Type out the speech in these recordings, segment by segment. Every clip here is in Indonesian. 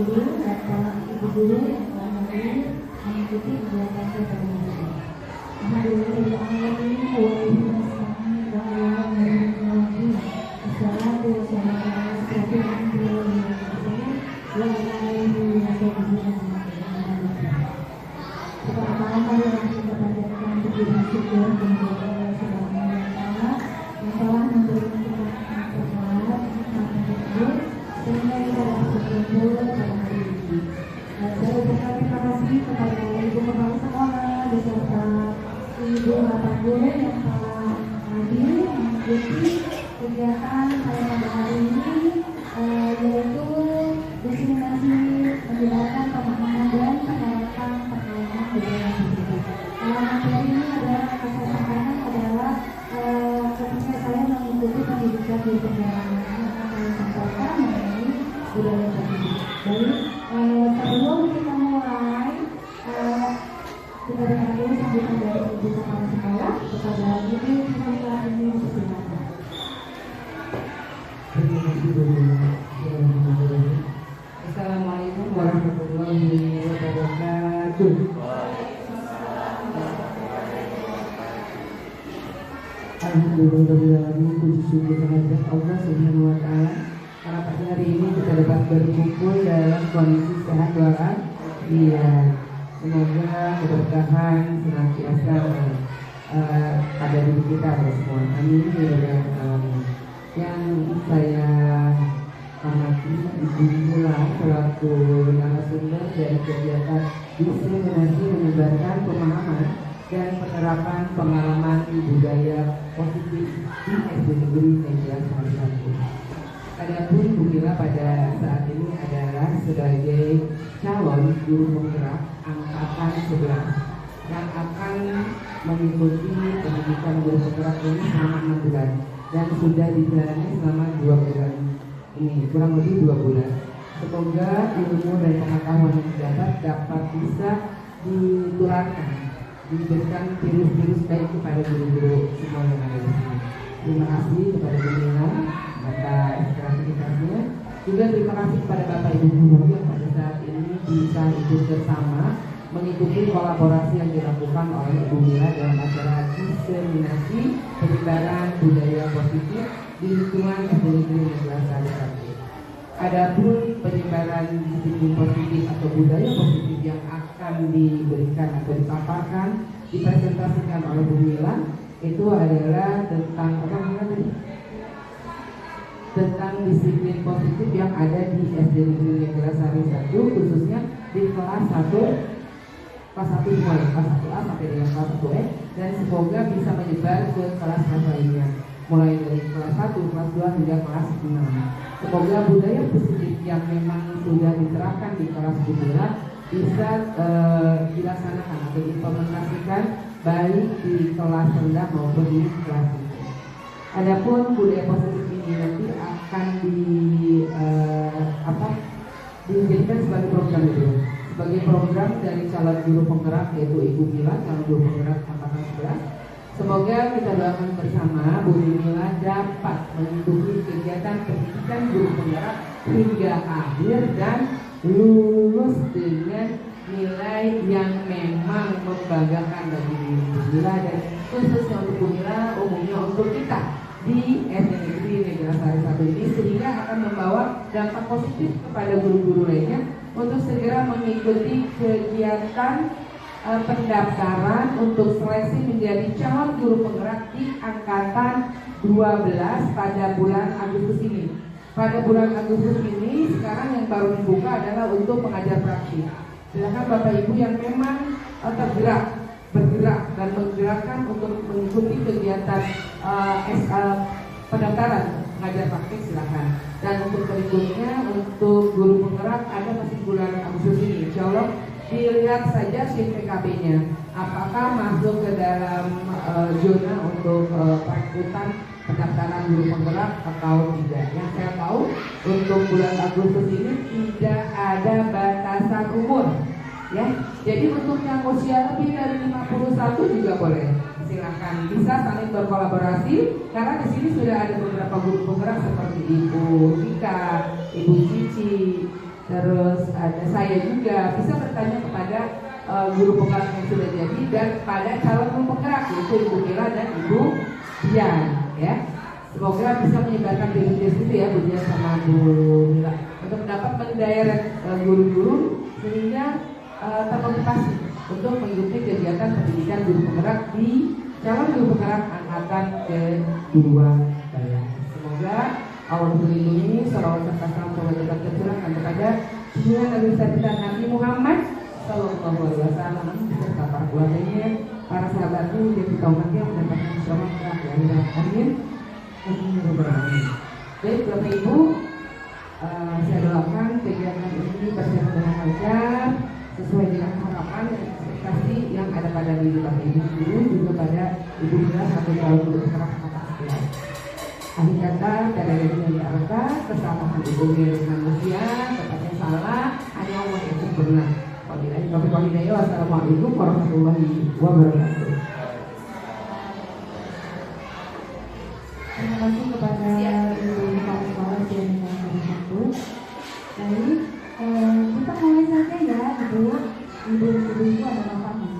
guru atau ibu guru yang telah hadir mengikuti kegiatan koordinasi. Alhamdulillah alamin wa bihi nasta'in wa ala alihi wassalatu wassalamu ala asyrofil anbiya'i wal mursalin wa ala alihi wa sahbihi ajma'in. Pertama-tama yang kita panjatkan puji dan syukur kepada Allah Subhanahu wa taala yang telah memberikan kita nikmat tersebut sehingga kita dapat berkumpul pada hari ini. Saya ucapkan terima kasih kepada ibu kepala sekolah beserta ibu bapak guru yang telah hadir mengikuti kegiatan pada hari ini, yaitu diseminasi menjelaskan pemahaman dan penerapan perkaitan budaya positif. Materi ini adalah saya sampaikan adalah ketika saya mengikuti pendidikan di perjalanan yang saya sampaikan mengenai budaya positif. Jadi sebelum kita mulai, kita dengar dulu sambutan dari ibu kepala sekolah kepada ibu kepala ini dipersilakan. Terima kasih Bu. Assalamualaikum warahmatullahi wabarakatuh. Alhamdulillahirobbilalamin, puji syukur kehadirat Allah Subhanahu wa taala. Karena pada hari ini kita dapat berkumpul dalam kondisi sehat walafiat. Semoga keberkahan senantiasa ada di kita semua. Amin ya rabbal alamin. Yang saya amati Ibu Mula selaku narasumber dari kegiatan diseminasi menyebarkan pemahaman dan penerapan pengalaman budaya positif di SD Negeri Negeri Satu. Adapun Bu Mila pada saat ini adalah sebagai calon guru penggerak angkatan 11 yang akan mengikuti pendidikan guru penggerak ini selama 6 bulan dan sudah dijalani selama 2 bulan ini, kurang lebih 2 bulan. Semoga ilmu dan pengetahuan yang didapat dapat bisa ditularkan, diberikan virus-virus baik kepada guru-guru semua yang ada di sini. Terima kasih kepada Bu Mila atas kreativitasnya. Juga terima kasih kepada Bapak Ibu guru yang pada saat ini bisa ikut bersama mengikuti kolaborasi yang dilakukan oleh Ibu Mila dalam acara diseminasi penyebaran budaya positif di lingkungan SD Negeri Negeri Satu. Adapun penyebaran disiplin positif atau budaya positif yang akan diberikan atau dipaparkan, dipresentasikan oleh Bu Mila itu adalah tentang apa namanya? Tentang disiplin positif yang ada di SD Negeri Negeri Satu, khususnya di kelas 1 mulai kelas 1A sampai dengan kelas 1E, dan semoga bisa menyebar ke kelas-kelas lainnya mulai dari kelas 1, kelas 2 hingga kelas 6. Semoga budaya positif yang memang sudah diterapkan di kelas 9 bisa dilaksanakan atau diimplementasikan baik di kelas rendah maupun di kelas tinggi. Adapun budaya positif ini nanti akan dijadikan sebagai program itu, sebagai program dari calon guru penggerak yaitu Ibu Mila, calon guru penggerak angkatan 11. Semoga kita doakan bersama Bu Mila dapat mengikuti kegiatan pendidikan guru penggerak hingga akhir dan lulus dengan nilai yang memang membanggakan bagi Bu Mila dan khususnya untuk Bu Mila, umumnya untuk kita di SD Negeri Negeri Satu ini, sehingga akan membawa dampak positif kepada guru-guru lainnya untuk segera mengikuti kegiatan pendaftaran untuk seleksi menjadi calon guru penggerak di angkatan 12 pada bulan Agustus ini. Pada bulan Agustus ini sekarang yang baru dibuka adalah untuk pengajar praktik. Silakan Bapak Ibu yang memang bergerak dan menggerakkan untuk mengikuti kegiatan pendaftaran pengajar praktik, silakan. Dan untuk berikutnya untuk guru penggerak ada masih bulan Agustus ini. Insya Allah dilihat saja SIM PKB-nya apakah masuk ke dalam zona untuk perekrutan pendaftaran guru penggerak atau tidak. Yang saya tahu untuk bulan Agustus ini tidak ada batasan umur, ya. Jadi untuk yang usia lebih dari 51 juga boleh. Silakan bisa saling berkolaborasi karena di sini sudah ada beberapa guru penggerak seperti Ibu Rika, Ibu Cici, terus ada saya juga bisa bertanya kepada guru penggerak yang sudah jadi dan pada calon guru penggerak yaitu Ibu Mila dan Ibu Dian ya. Semoga bisa menyebarkan diri itu ya Bu Dian sama Bu Mila untuk dapat mendirect guru-guru sehingga termotivasi untuk mengikuti kegiatan pendidikan guru penggerak di calon guru penggerak angkatan kedua saya. Semoga Allah melindungi salawat serta salam kewajiban tercurahkan kepada junjungan Nabi kita Nabi Muhammad Sallallahu Alaihi Wasallam beserta para keluarganya, para sahabatnya yang ditaumatnya mendapatkan selamat di akhirat. Amin. Amin. Baik Bapak Ibu, saya doakan kegiatan ini berjalan dengan lancar sesuai dengan harapan dan ekspektasi yang ada pada diri Bapak Ibu guru juga pada Ibu Mila atau calon guru penggerak angkatan sekian. Akhir kata dari dunia atas kesalahan Ibu Mila manusia tepatnya salah hanya Allah yang sempurna. Wassalamualaikum warahmatullahi wabarakatuh. Terima kasih kepada Ibu Kepala yang satu. Baik, kita mulai saja ya Ibu. Ibu itu ada bapaknya,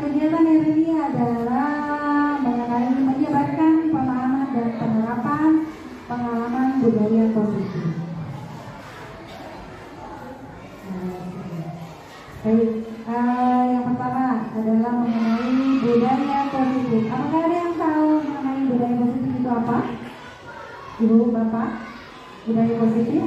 kegiatan hari ini adalah mengenai menyebarkan pemahaman dan penerapan pengalaman budaya positif. Baik, yang pertama adalah mengenai budaya positif. Apakah ada yang tahu mengenai budaya positif itu apa? Ibu, Bapak, budaya positif?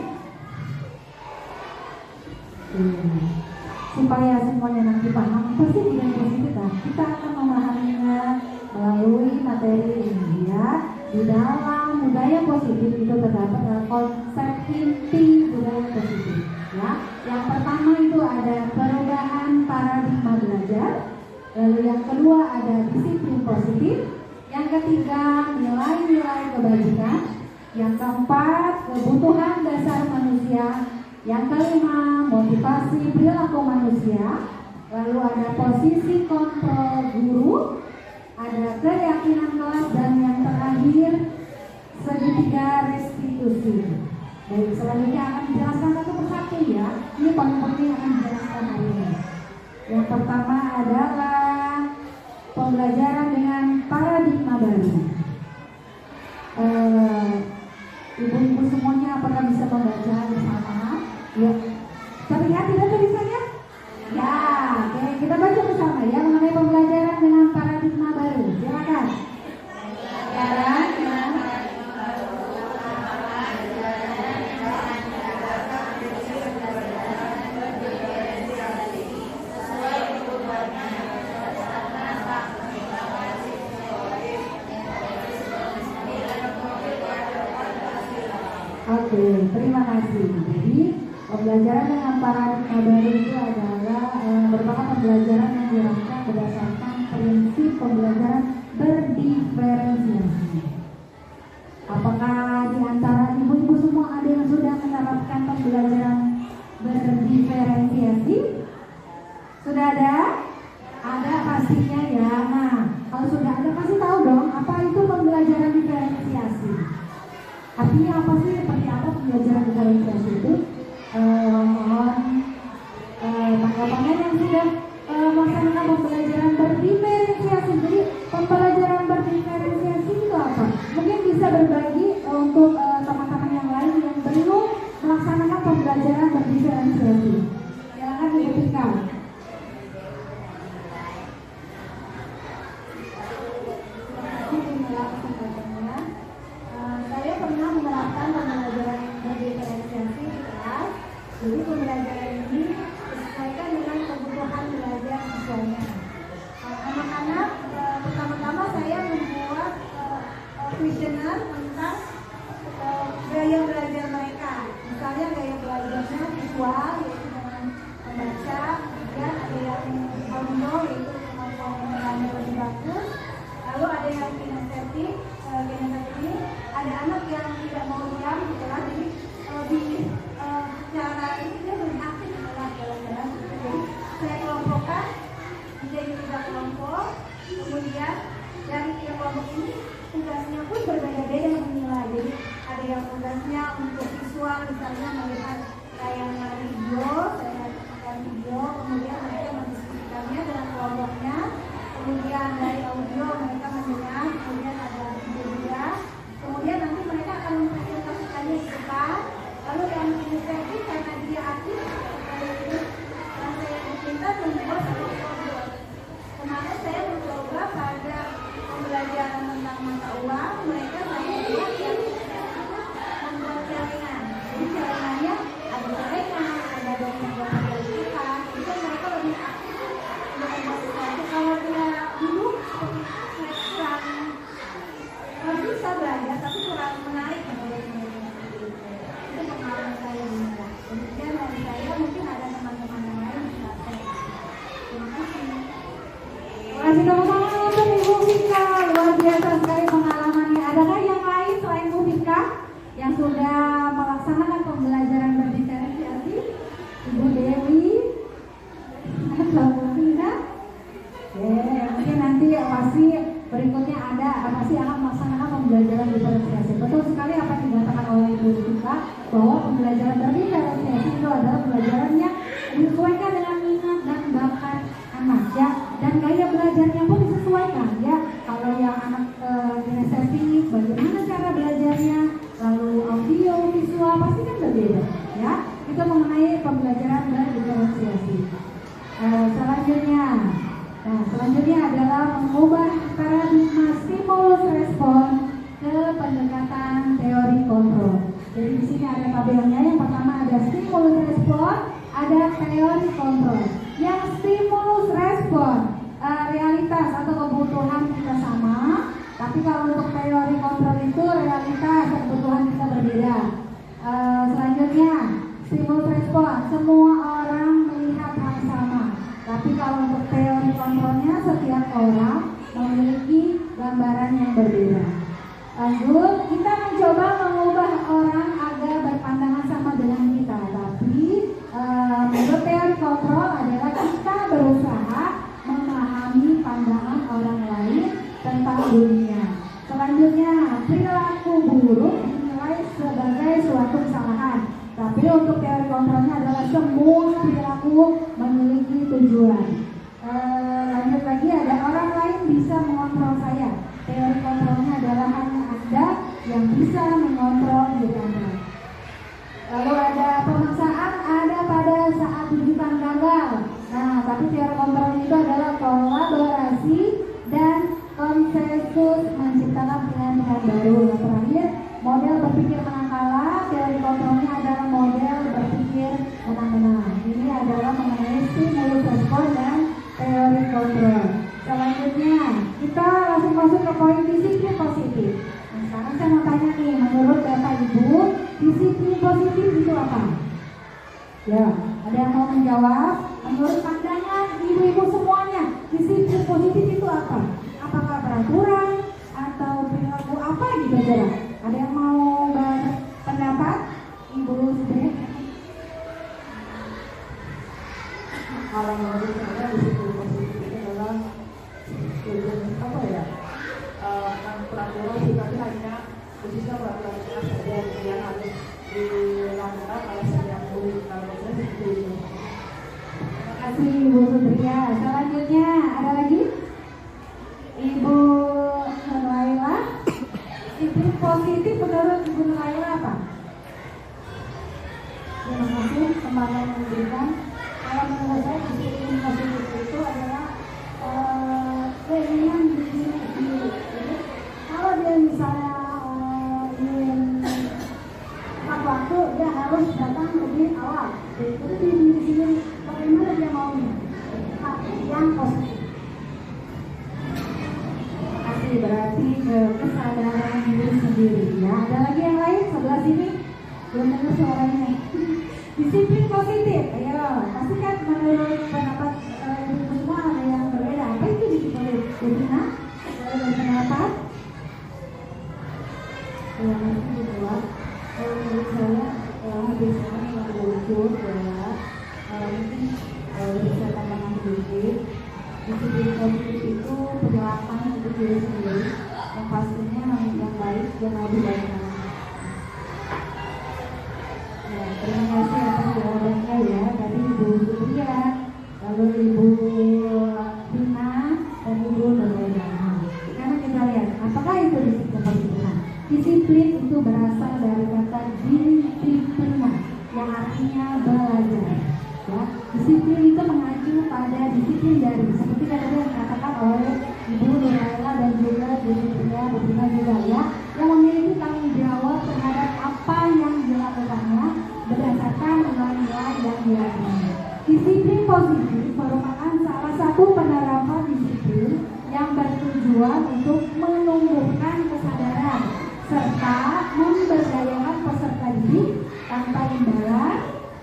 Supaya semuanya nanti paham, pasti budaya positif kan? Kita akan memahaminya melalui materi ini ya. Di dalam budaya positif itu terdapat konsep inti budaya positif. Ya, yang pertama itu ada perubahan paradigma belajar, lalu yang kedua ada disiplin positif, yang ketiga nilai-nilai kebajikan, yang keempat kebutuhan dasar manusia, yang kelima motivasi perilaku manusia, lalu ada posisi kontrol guru, ada keyakinan kelas, dan yang terakhir segitiga restitusi. Baik, selanjutnya akan dijelaskan satu persatu ya. Ini poin-poin yang akan dijelaskan hari ini. Yang pertama adalah pembelajaran dengan paradigma baru. Ibu-ibu semuanya apakah bisa membaca bersama? Ya. Terlihat tidak tulisannya? Ya, oke. Kita baca bersama ya mengenai pembelajaran dengan paradigma baru. Silakan. Pembelajaran dengan Oke, terima kasih. Jadi pembelajaran dengan paradigma baru itu adalah merupakan pembelajaran yang dirancang berdasarkan prinsip pembelajaran berdiferensiasi. Apakah di antara ibu-ibu semua ada yang sudah menerapkan pembelajaran berdiferensiasi? Sudah ada? Ada pastinya ya. Nah, kalau sudah ada pasti tahu dong apa itu pembelajaran diferensiasi. Artinya apa sih, seperti apa pembelajaran diferensiasi itu? Mohon tanggapannya yang sudah melaksanakan pembelajaran berdiferensiasi. Jadi pembelajaran berdiferensiasi itu apa? Mungkin bisa berbagi untuk teman-teman yang lain yang belum melaksanakan pembelajaran berdiferensiasi. Silakan Ibu Tika. Saya pernah menerapkan pembelajaran berdiferensiasi di kelas. Jadi pembelajaran ini disesuaikan dengan kebutuhan belajar siswanya. Anak-anak pertama-tama saya membuat kuesioner tentang gaya belajar mereka. Misalnya gaya belajarnya visual, yaitu dengan membaca, kemudian ada yang audio, yaitu kemampuan mendengarnya lebih bagus. Lalu ada yang kinestetik, ini ada anak yang tidak mau diam gitu lah, jadi cara ini dia melihat mata uang, mereka saya lihat yang membuat jaringan. Jadi jaringannya ada gorengan, ada gorengan kita, itu mereka lebih aktif untuk membuat sesuatu. Kalau dia dulu kurang bisa belajar, tapi kurang menarik menurut mereka. Itu pengalaman saya juga. Kemudian dari saya mungkin ada teman-teman yang lain bisa share. Terima kasih. Kasih tepuk tangan untuk Ibu Vika, luar biasa sekali pengalamannya. Adakah yang lain selain Ibu Vika yang sudah melaksanakan pembelajaran berdiferensiasi? Ibu Dewi, atau Bu Vina? Mungkin nanti pasti berikutnya ada pasti akan melaksanakan pembelajaran diferensiasi. Betul sekali apa yang dikatakan oleh Ibu Vika bahwa pembelajaran berdiferensiasi itu adalah pembelajaran yang disesuaikan dengan minat dan bakat anak ya, dan gaya belajarnya pun disesuaikan ya. Kalau yang anak kinestetik, bagaimana cara belajarnya, lalu audio, visual pasti kan berbeda ya. Itu mengenai pembelajaran berdiferensiasi. Selanjutnya adalah mengubah paradigma stimulus respon ke pendekatan teori kontrol. Jadi di sini ada tabelnya. Yang pertama ada stimulus respon, ada teori kontrol. Yang stimulus respon realitas atau kebutuhan kita sama, tapi kalau untuk teori kontrol itu realitas dan kebutuhan kita berbeda. Selanjutnya stimulus respon, semua orang melihat hal sama, tapi kalau untuk teori kontrolnya setiap orang memiliki gambaran yang berbeda. Lanjut, kita mencoba mengubah orang agar berpandangan sama dengan kita, tapi menurut teori kontrol adalah kita berusaha memahami pandangan orang lain tentang dunia. Selanjutnya, perilaku buruk dinilai sebagai suatu kesalahan, tapi untuk teori kontrolnya adalah semua perilaku memiliki tujuan. Lanjut lagi, ada orang lain bisa mengontrol saya. Teori kontrolnya adalah hanya Anda yang bisa mengontrol diri Anda. Lalu ada pemaksaan ada pada saat rujukan gagal. Nah, tapi teori kontrol itu adalah kolaborasi dan konsensus menciptakan pilihan baru. Yang terakhir, model berpikir menang kalah. Teori kontrolnya adalah model berpikir menang-menang. Ini adalah mengenai stimulus respon dan teori kontrol. Selanjutnya, kita langsung masuk ke poin disiplin positif. Nah, sekarang saya mau tanya nih, menurut Bapak Ibu, disiplin positif itu apa? Ya, ada yang mau menjawab? Menurut pandangan ibu-ibu semuanya, disiplin positif itu apa? Apakah peraturan atau perilaku apa di negara? Ada yang mau berpendapat? Ibu Sudek? Kalau menurut saya disiplin positif itu adalah apa ya? Peraturan sih, tapi hanya khususnya peraturan saja yang harus dilakukan oleh setiap murid. Kalau saya seperti itu. Terima kasih Ibu Sutria. Selanjutnya ada lagi? Ibu Nuraila. Disiplin positif menurut Ibu Nuraila apa? Terima kasih kembali memberikan. Kalau menurut saya disiplin positif itu adalah keinginan diri sendiri. Kalau dia misalnya ingin tepat waktu, dia harus datang lebih awal. Itu diri sendiri. Bagaimana dia maunya? Yang positif. Terima kasih. Berarti kesadaran diri sendiri. Ya, ada lagi yang lain sebelah sini. Belum dengar suaranya. Disiplin positif. Ayo, pasti kan menurut pendapat ibu semua ada yang berbeda. Apa itu disiplin? Bagaimana? Berpendapat? Ya, mungkin berdua. Kalau menurut saya, hampir semua yang berukur adalah mungkin bisa tambahan sedikit. Disiplin positif itu penjelasan untuk diri sendiri, yang pastinya yang baik dan lebih baik lagi. Ya, terima kasih atas jawabannya ya dari Ibu Sutria, lalu Ibu Vina dan Ibu Nuraila. Sekarang kita lihat apakah itu disiplin positif. Disiplin itu berasal dari kata disiplina yang artinya belajar. Ya, disiplin itu mengacu pada disiplin dari seperti yang tadi dikatakan oleh Ibu Nuraila dan juga Ibu Sutria. Disiplin positif merupakan salah satu penerapan disiplin yang bertujuan untuk menumbuhkan kesadaran serta memberdayakan peserta didik tanpa imbalan,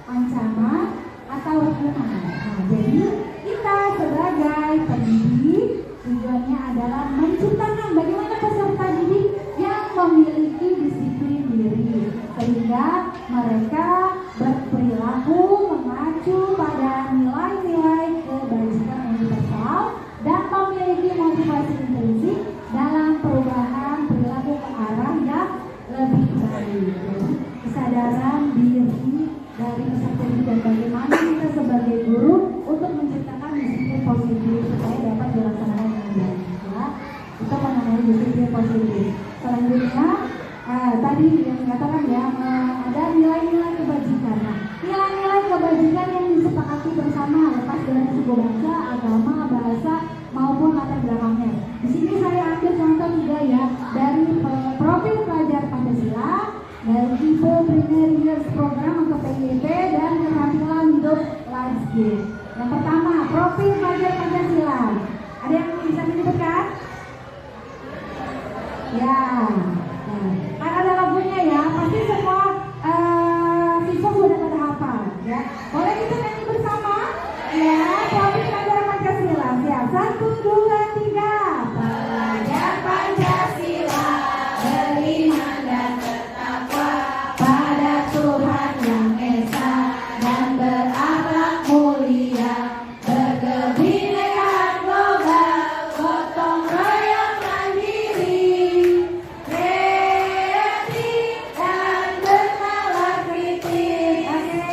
ancaman, atau hukuman. Nah, jadi kita sebagai pendidik tujuannya adalah menciptakan bagaimana peserta didik yang memiliki disiplin diri sehingga mereka berperilaku mengacu pada nilai-nilai kebajikan universal dan memiliki motivasi intrinsik dalam perubahan perilaku ke arah yang lebih baik. Jadi, kesadaran diri dari peserta didik dan bagaimana kita sebagai guru untuk menciptakan disiplin positif supaya dapat dilaksanakan dengan baik. Ya, itu mengenai disiplin positif. Selanjutnya, tadi yang dikatakan ya, ada nilai-nilai kebajikan. Nah, nilai-nilai kebajikan yang disepakati bersama lepas dari suku bangsa, agama, bahasa maupun latar belakangnya. Di sini saya ambil contoh juga ya dari profil pelajar Pancasila, dari tipe Premier Years Program atau PYP dan keterampilan hidup life skill. Yang pertama, profil pelajar Pancasila. Ada yang bisa menyebutkan? Ya, kan ada lagunya ya, pasti semua siswa sudah pada hafal ya. Boleh kita nyanyi bersama? Ya, profil pelajar Pancasila. Siap, 1, 2, 3. Pelajar Pancasila beriman dan bertakwa pada Tuhan yang Esa dan berakhlak mulia, berkebinekaan global, gotong royong mandiri, kreatif dan bernalar kritis. Oke,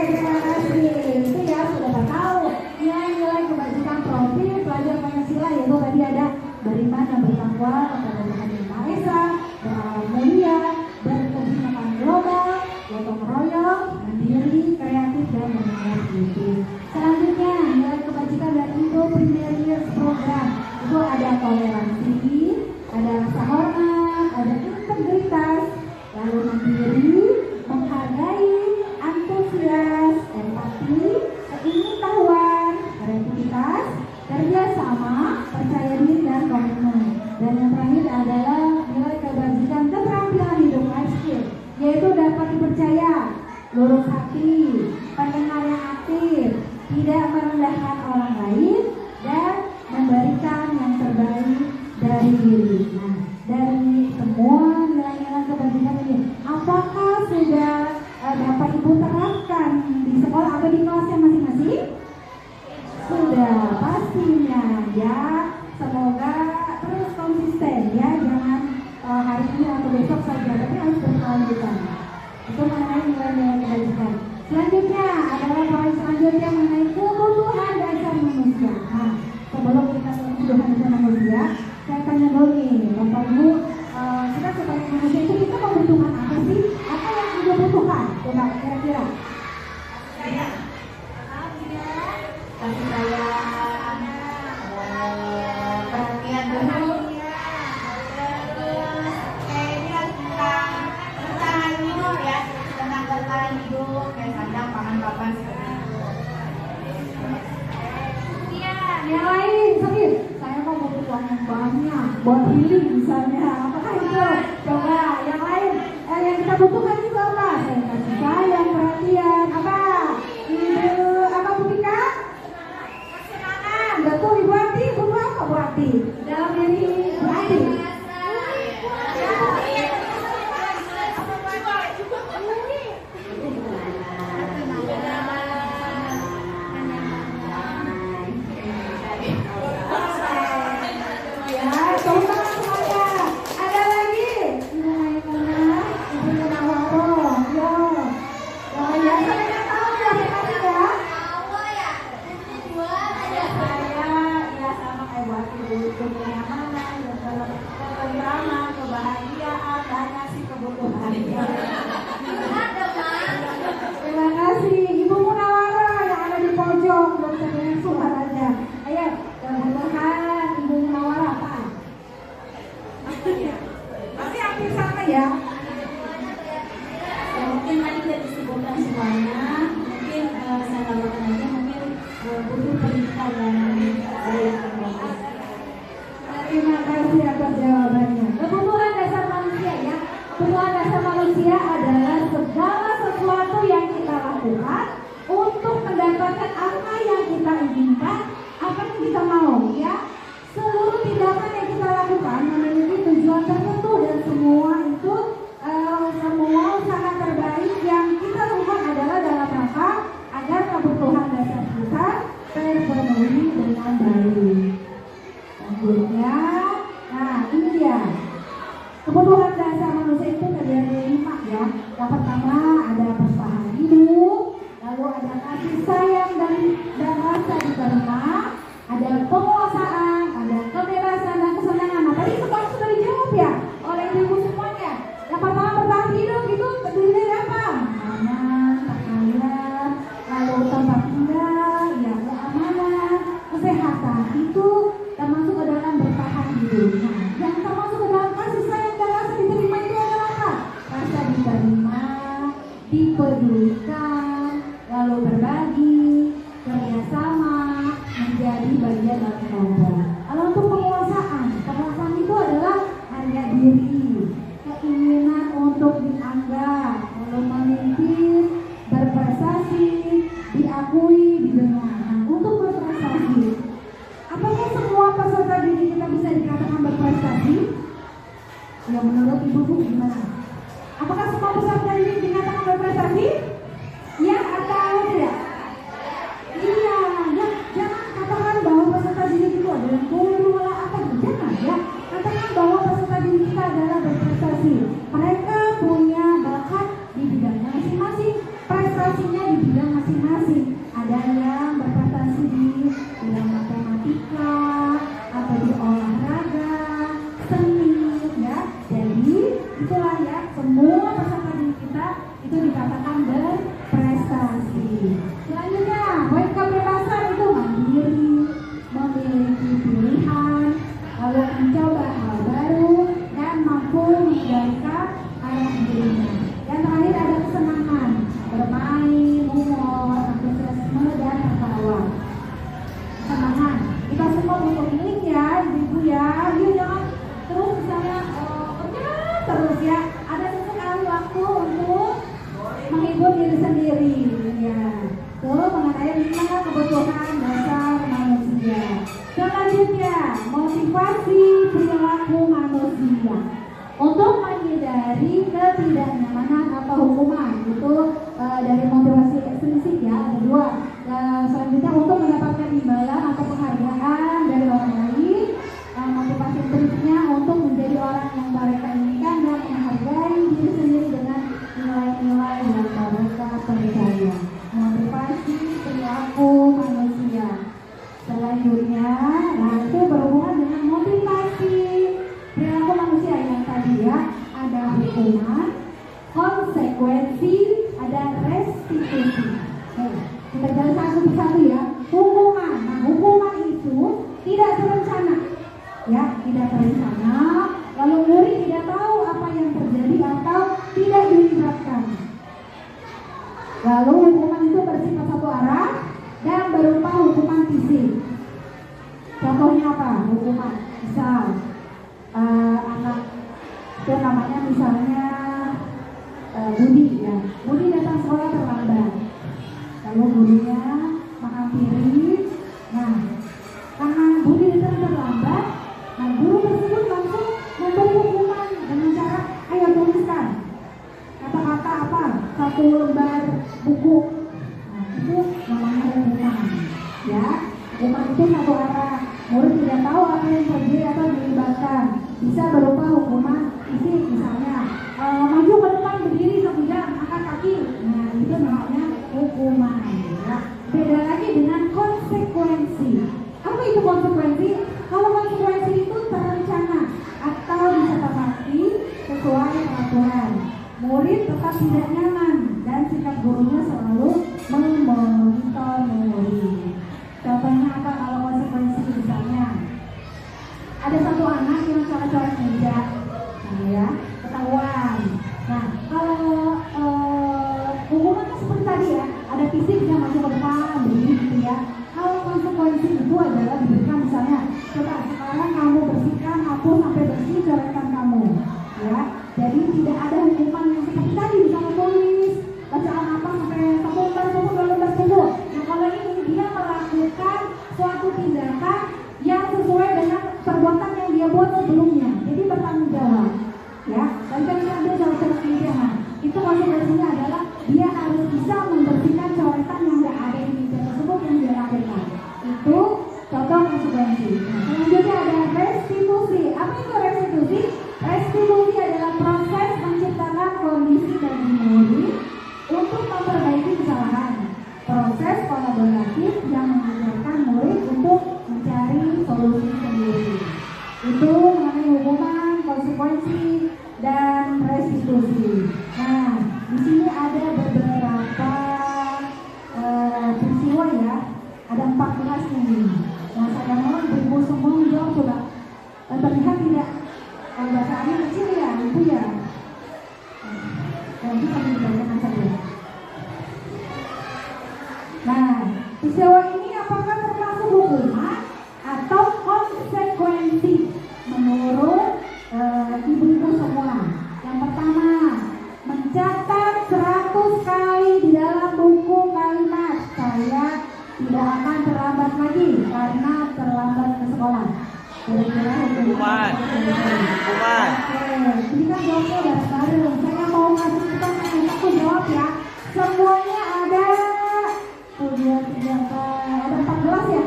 terima kasih. Itu ya sudah tahu nilai-nilai kebajikan profil pelajar Pancasila, yaitu tadi ada beriman dan bertakwa kepada Tuhan yang Maha Esa, berakhlak mulia, berkebinekaan global, gotong royong, mandiri, kreatif dan bernalar kritis. Selanjutnya, nilai kebajikan dari Indo Premier Years Program itu ada toleransi, ada rasa hormat, ada integritas, lalu mandiri, menghargai, antusias, empati, keingin-tahuan, kreativitas, kerjasama, percaya diri dan komitmen. Dan yang terakhir adalah nilai kebajikan keterampilan hidup life skill, yaitu dapat dipercaya, lurus hati, pendengar yang aktif, tidak merendahkan orang lain, dan memberikan yang terbaik dari diri. Nah, dari semua nilai-nilai kebajikan ini, apakah sudah dapat Ibu terapkan di sekolah atau di kelasnya masing-masing? Sudah, pastinya ya. Semoga terus konsisten ya, jangan hari ini atau besok saja, tapi harus berkelanjutan. Itu mengenai nilai-nilai kebajikan. Selanjutnya adalah poin selanjutnya mengenai kebutuhan dasar manusia. Nah, sebelum kita ke kebutuhan dasar manusia, saya tanya dulu nih, Bapak Ibu, kita sebagai manusia itu kita membutuhkan apa sih? Apa yang kita butuhkan? Coba kira-kira. Kasih sayang, perhatian dulu. Terus kayaknya tentang bertahan hidup ya, tentang bertahan hidup kayak sandang, pangan, papan seperti itu. Iya, yang lain sakit. Saya mau butuh uang yang banyak buat healing misalnya. Apakah itu? Coba yang lain. Yang kita butuhkan itu apa? Saya kasih sayang, perhatian, apa? Ibu, apa Bu Tika? Betul, Ibu Ati, butuh apa Bu Ati? Dalam diri Bu Ati. Ya, contoh semuanya. Ada lagi? Ibu Maimuna, Ibu Nawaro, yo. Ya, saya tahu ya, tadi ya. Ya sama kayak buat ibu kenyamanan, ketentraman, kebahagiaan, dan ngasih kebutuhan. Terima kasih Ibu Munawara yang ada di pojok, belum bisa dengar suaranya. Ayo, kebutuhan Ibu Munawara apa? Masih hampir sama ya. Ya mungkin tadi sudah disebutkan semuanya. Mungkin saya tambahkan aja, mungkin lakukan untuk mendapatkan apa yang kita inginkan, apa yang kita mau, ya. Seluruh tindakan yang kita lakukan memiliki tujuan tertentu dan semua itu semua usaha terbaik yang kita lakukan adalah dalam rangka agar kebutuhan dasar kita terpenuhi dengan baik. Selanjutnya, nah ini dia. Kebutuhan dasar manusia itu terdiri dari 5 ya. Yang pertama ada bertahan hidup, lalu ada kasih sayang dan rasa diterima, ada penguasaan, ada kebebasan dan kesenangan. Nah tadi semua sudah dijawab ya oleh ibu semuanya. Yang pertama bertahan hidup itu terdiri dari apa? Makanan, pakaian, lalu tempat tinggal, ya keamanan, kesehatan itu termasuk ke dalam bertahan hidup. Nah, yang termasuk ke dalam kasih sayang dan rasa diterima itu adalah apa? Rasa diterima, dipedulikan, lalu berbagi, kerjasama, menjadi bagian dari kelompok. Lalu untuk penguasaan itu adalah harga diri, keinginan untuk dianggap, lalu memimpin, berprestasi, diakui, didengar. Nah, untuk berprestasi, apakah semua peserta didik kita bisa dikatakan berprestasi? Ya menurut ibu gimana? Apakah semua peserta didik dikatakan berprestasi? Ya atau tidak? Iya, ya. Jangan katakan bahwa peserta didik itu adalah guru lah apa, jangan ya. Katakan bahwa peserta didik kita adalah berprestasi. Mereka punya bakat di bidangnya masing-masing, prestasinya di bidang masing-masing. Ada yang berprestasi di bidang matematika, atau di olahraga, seni, ya. Jadi itulah ya, semua peserta didik kita itu dikatakan berprestasi. Selanjutnya, poin kebebasan itu mandiri, memiliki pilihan, lalu mencoba hal baru dan mampu menjalankan arah dirinya. Yang terakhir ada kesenangan, bermain, humor, antusiasme dan tertawa. Kesenangan, kita semua butuh milik ya, ibu ya. Yuk jangan terus misalnya kerja terus ya. Ada sesekali waktu untuk menghibur diri sendiri ya. Tuh mengenai 5 kebutuhan dasar manusia. Selanjutnya, motivasi perilaku manusia untuk menghindari ketidaknyamanan atau hukuman. Itu dari motivasi ekstrinsik ya, ada 2. Selanjutnya untuk mendapatkan imbalan atau penghargaan dari orang lain. Motivasi intrinsiknya untuk menjadi orang yang mereka inginkan dan menghargai diri sendiri dengan nilai-nilai yang mereka percaya. Motivasi perilaku manusia. Selanjutnya, nah itu berhubungan dengan motivasi perilaku manusia yang tadi ya. Ada hukuman, konsekuensi, ada restitusi. Kita jalan satu persatu ya. Hukuman, nah hukuman itu tidak terencana, ya tidak terencana. Lalu murid tidak tahu apa yang terjadi atau tidak dilibatkan. Lalu hukuman itu bersifat satu arah dan berupa hukuman fisik. Contohnya apa? Hukuman misal anak itu namanya misalnya Budi ya. Budi datang sekolah terlambat. Lalu gurunya menghampiri. Nah, karena Budi datang terlambat, nah guru tersebut langsung memberi hukuman dengan cara, ayo tuliskan kata-kata apa? 1 lembar buku. Nah, itu namanya hukuman. Ya, hukuman itu satu arah. Murid tidak tahu apa yang terjadi atau dilibatkan. Bisa berupa hukuman fisik, misalnya maju ke depan berdiri 1 jam, angkat kaki. Nah, itu namanya hukuman. Ya. Beda lagi dengan konsekuensi. Apa itu konsekuensi? Kalau konsekuensi itu terencana atau disepakati sesuai peraturan. Murid tetap tidak nyaman dan sikap gurunya selalu memonitor murid. Contohnya apa kalau konsekuensi? Misalnya ada satu anak yang coret-coret meja, nah ya ketahuan. Nah kalau hukumannya seperti tadi ya, ada fisik yang masuk ke depan, begitu ya. Kalau konsekuensi itu adalah diberikan misalnya, coba sekarang kamu bersihkan, hapus sampai bersih coretan kamu, ya. Jadi tidak ada hukuman yang seperti tadi, misalnya tulis bacaan apa sampai 1 lembar Nah, peristiwa ini apakah termasuk hukuman atau konsekuensi menurut ibu-ibu semua? Yang pertama, mencatat 100 kali di dalam buku kalimat saya tidak akan terlambat lagi karena terlambat ke sekolah. Kira-kira hukuman. Oke, ini kan jawabnya udah baru. Saya mau ngasih pertanyaan, aku jawab ya. Semuanya ada 14 ya?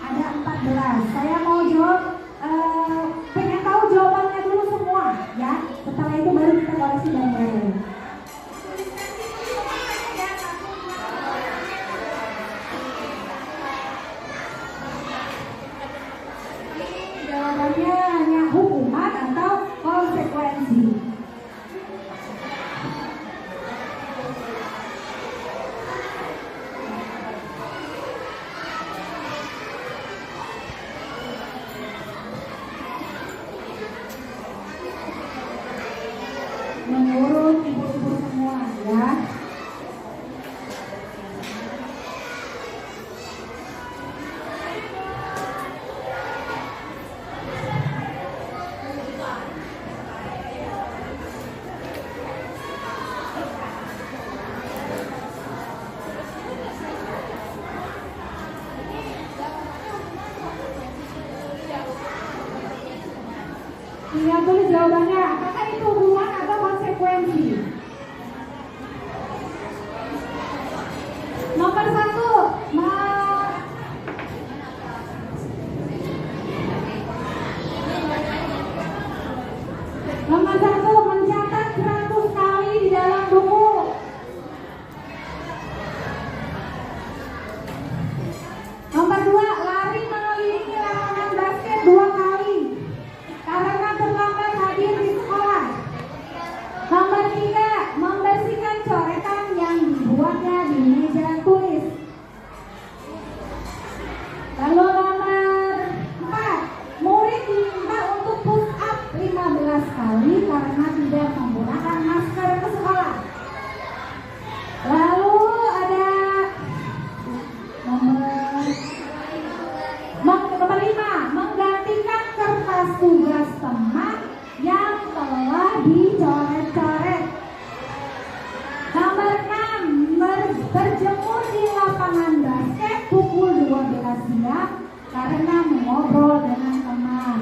Ada 14. Saya mau jawab, pengen tahu jawabannya dulu semua ya. Setelah itu baru kita koreksi dan baru. Jawabannya hanya hukuman atau konsekuensi. Menurut ibu-ibu semua ya. Lihat dulu jawabannya, apakah itu hukuman atau konsekuensi? Nomor 1, mencatat 100 kali di dalam buku. Nomor 2, lari mengelilingi lapangan basket 2 kali karena terlambat hadir di sekolah. Nomor 3, membersihkan coretan yang dibuatnya di meja tulis. Lalu nomor 4, murid diminta untuk push up 15 kali karena tidak menggunakan masker ke sekolah. Lalu ada nomor 5, menggantikan kertas tugas teman yang telah dicoret-coret. Nomor 6, berjemur di lapangan basket pukul 12 siang karena mengobrol dengan teman.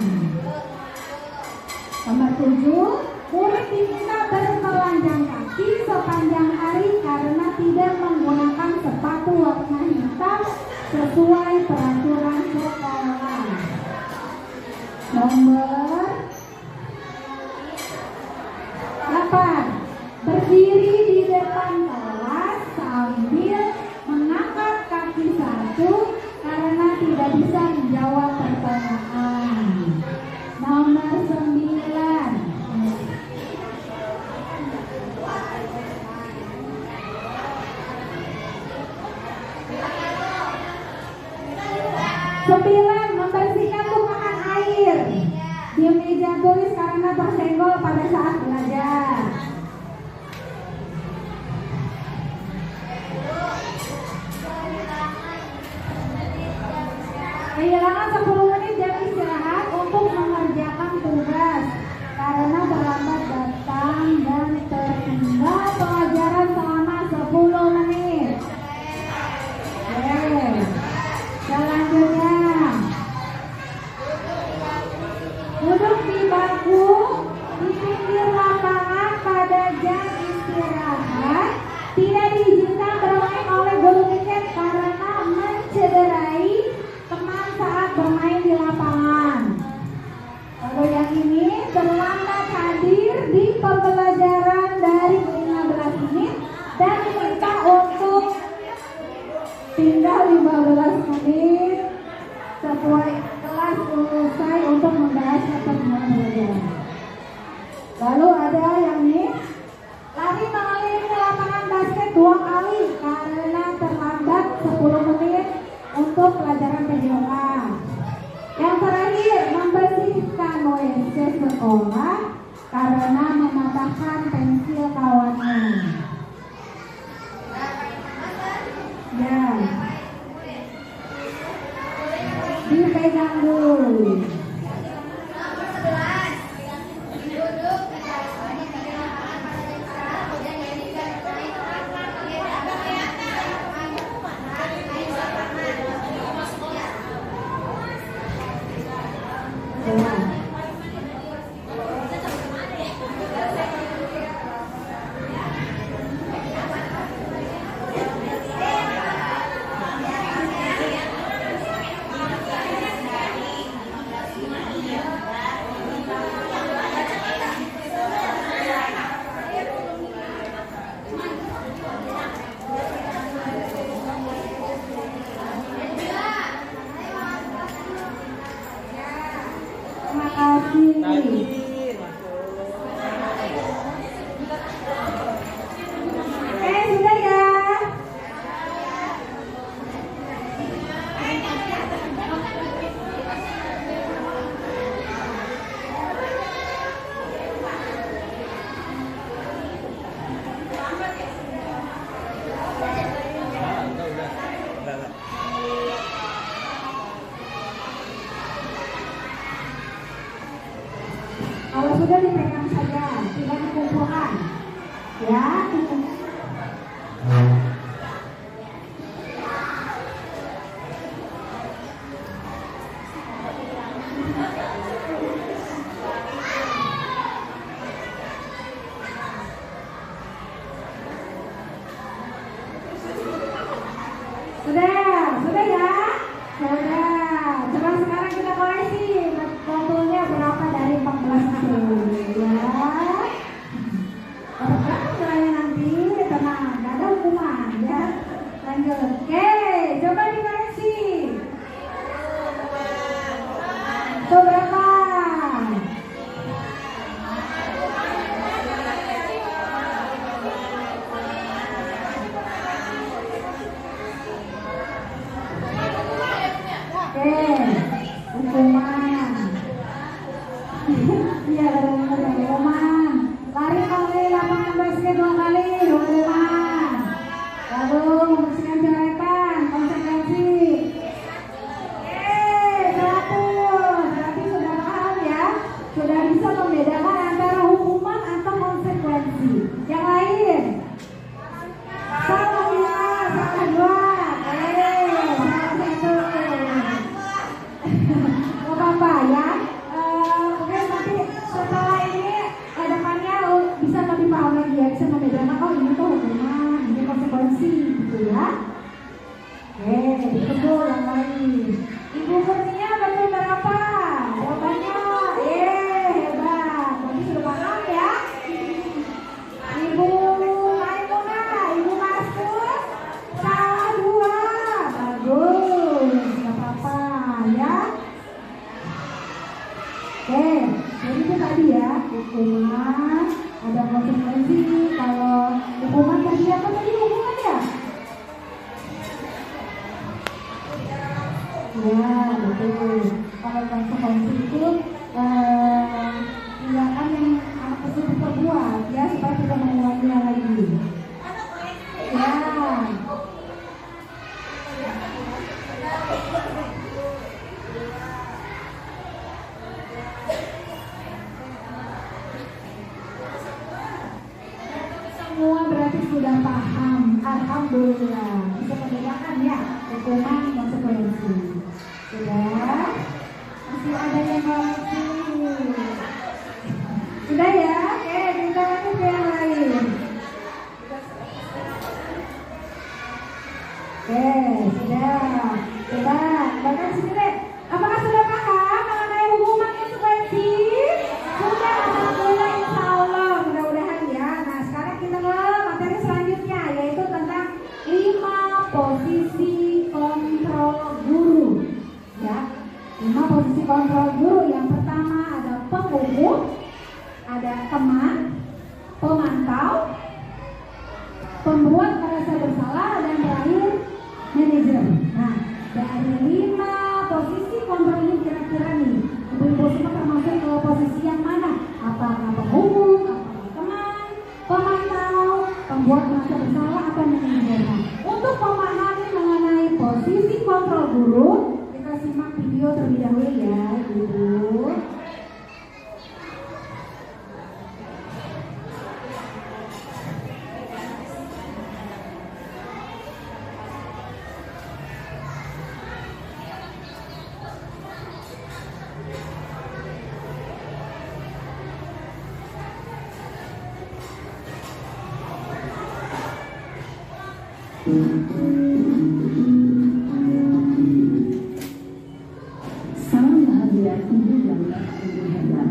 Nomor 7, murid diminta bertelanjang kaki sepanjang hari karena tidak menggunakan sepatu warna hitam sesuai peraturan sekolah. Nomor 8, berdiri di depan kelas sambil mengangkat kaki satu karena tidak bisa menjawab pertanyaan. Nomor 9, membersihkan tumpahan air di meja tulis karena tersenggol pada saat belajar. Kehilangan 10 menit jam istirahat untuk mengerjakan tugas karena terlambat datang dan tertunda pelajaran selama 10 menit. Oke. Selanjutnya, duduk di bangku di pinggir lapangan pada jam istirahat. Tidak diizinkan bermain oleh guru piket karena mencederai teman saat bermain di lapangan. Lalu yang ini, terlambat hadir di pembelajaran dari 15 menit dan diminta untuk tinggal 15 menit sesuai kelas selesai untuk membahas pertemuan pelajaran. Lalu ada yang ini, lari mengelilingi lapangan basket 2 kali karena terlambat 10 menit untuk pelajaran PJOK. Yang terakhir, membersihkan WC sekolah karena mematahkan pensil kawannya. Ya. dipegang dulu. Terima kasih. Sudah ya. Kalau sudah dipegang saja, tidak dikumpulkan. Ya. Sudah ya? Sudah. Coba sekarang kita koreksi totalnya berapa dari 14 itu ya. Berapa nanti tenang, nggak ada hukuman ya. Lanjut. Oke, coba dikoreksi. Itu berapa? Hukuman. Iya, benar-benar hukuman. Lari kali lapangan basket 2 kali, hukuman. Lalu membersihkan coretan, konsekuensi. 100. Berarti sudah paham ya, sudah bisa membedakan antara hukuman atau konsekuensi. Yang lain? Salah ya, salah 2. Apa ya? Oke, nanti setelah ini depannya bisa lebih paham lagi ya, bisa membedakan oh ini tuh hukuman, ini konsekuensi gitu ya. Oke, ditunggu yang lain. Ibu Kurnia betul berapa? Jawabannya hebat. Berarti sudah paham ya. Ibu Maimunah, Ibu Maskur salah 2. Bagus, nggak apa-apa ya. Oke, jadi itu tadi ya, hukuman, ada konsekuensi. Kalau hukuman tadi apa tadi hukuman ya? Ya, betul. Kalau konsekuensi itu tindakan yang anak tersebut perbuat ya, supaya tidak mengulanginya lagi. Ya. Semua berarti sudah paham. Alhamdulillah. Bisa membedakan ya hukuman konsekuensi. Sudah? Masih ada yang koreksi? Sudah ya? Oke, kita lanjut ke yang lain. Oke, sudah. Coba, bahkan sini deh. Apakah sudah paham mengenai hukuman konsekuensi? Sudah, alhamdulillah, insya Allah. Mudah-mudahan ya. Nah, sekarang kita ke materi selanjutnya, yaitu tentang 5 posisi kontrol guru. Ya, 5 posisi kontrol guru. Yang pertama ada penghukum, ada teman, pemantau, pembuat merasa bersalah, dan terakhir manajer. Nah, dari 5 posisi kontrol ini kira-kira nih, ibu-ibu semua termasuk ke posisi yang mana? Apakah penghukum, apakah teman, pemantau, pembuat merasa bersalah, atau manajer? Nah, untuk memahami mengenai posisi kontrol guru, kita simak video terlebih Salam bahagia ibu dan bapak ibu hebat.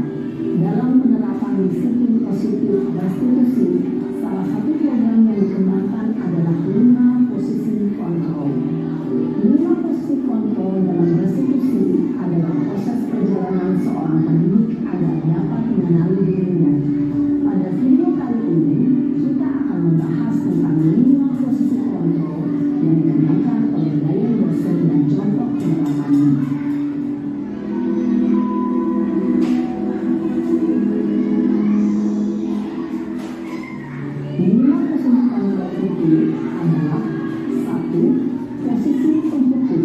Dalam penerapan disiplin positif restitusi, salah satu program yang dikembangkan adalah 5 posisi kontrol. 5 posisi kontrol dalam restitusi adalah proses perjalanan seorang pendidik agar dapat mengenali dirinya. Pada video kali ini, kita akan membahas tentang 5 posisi kontrol yang dikembangkan oleh gaya dosen dan contoh penerapannya. Lima posisi kontrol itu adalah 1. Posisi penghukum.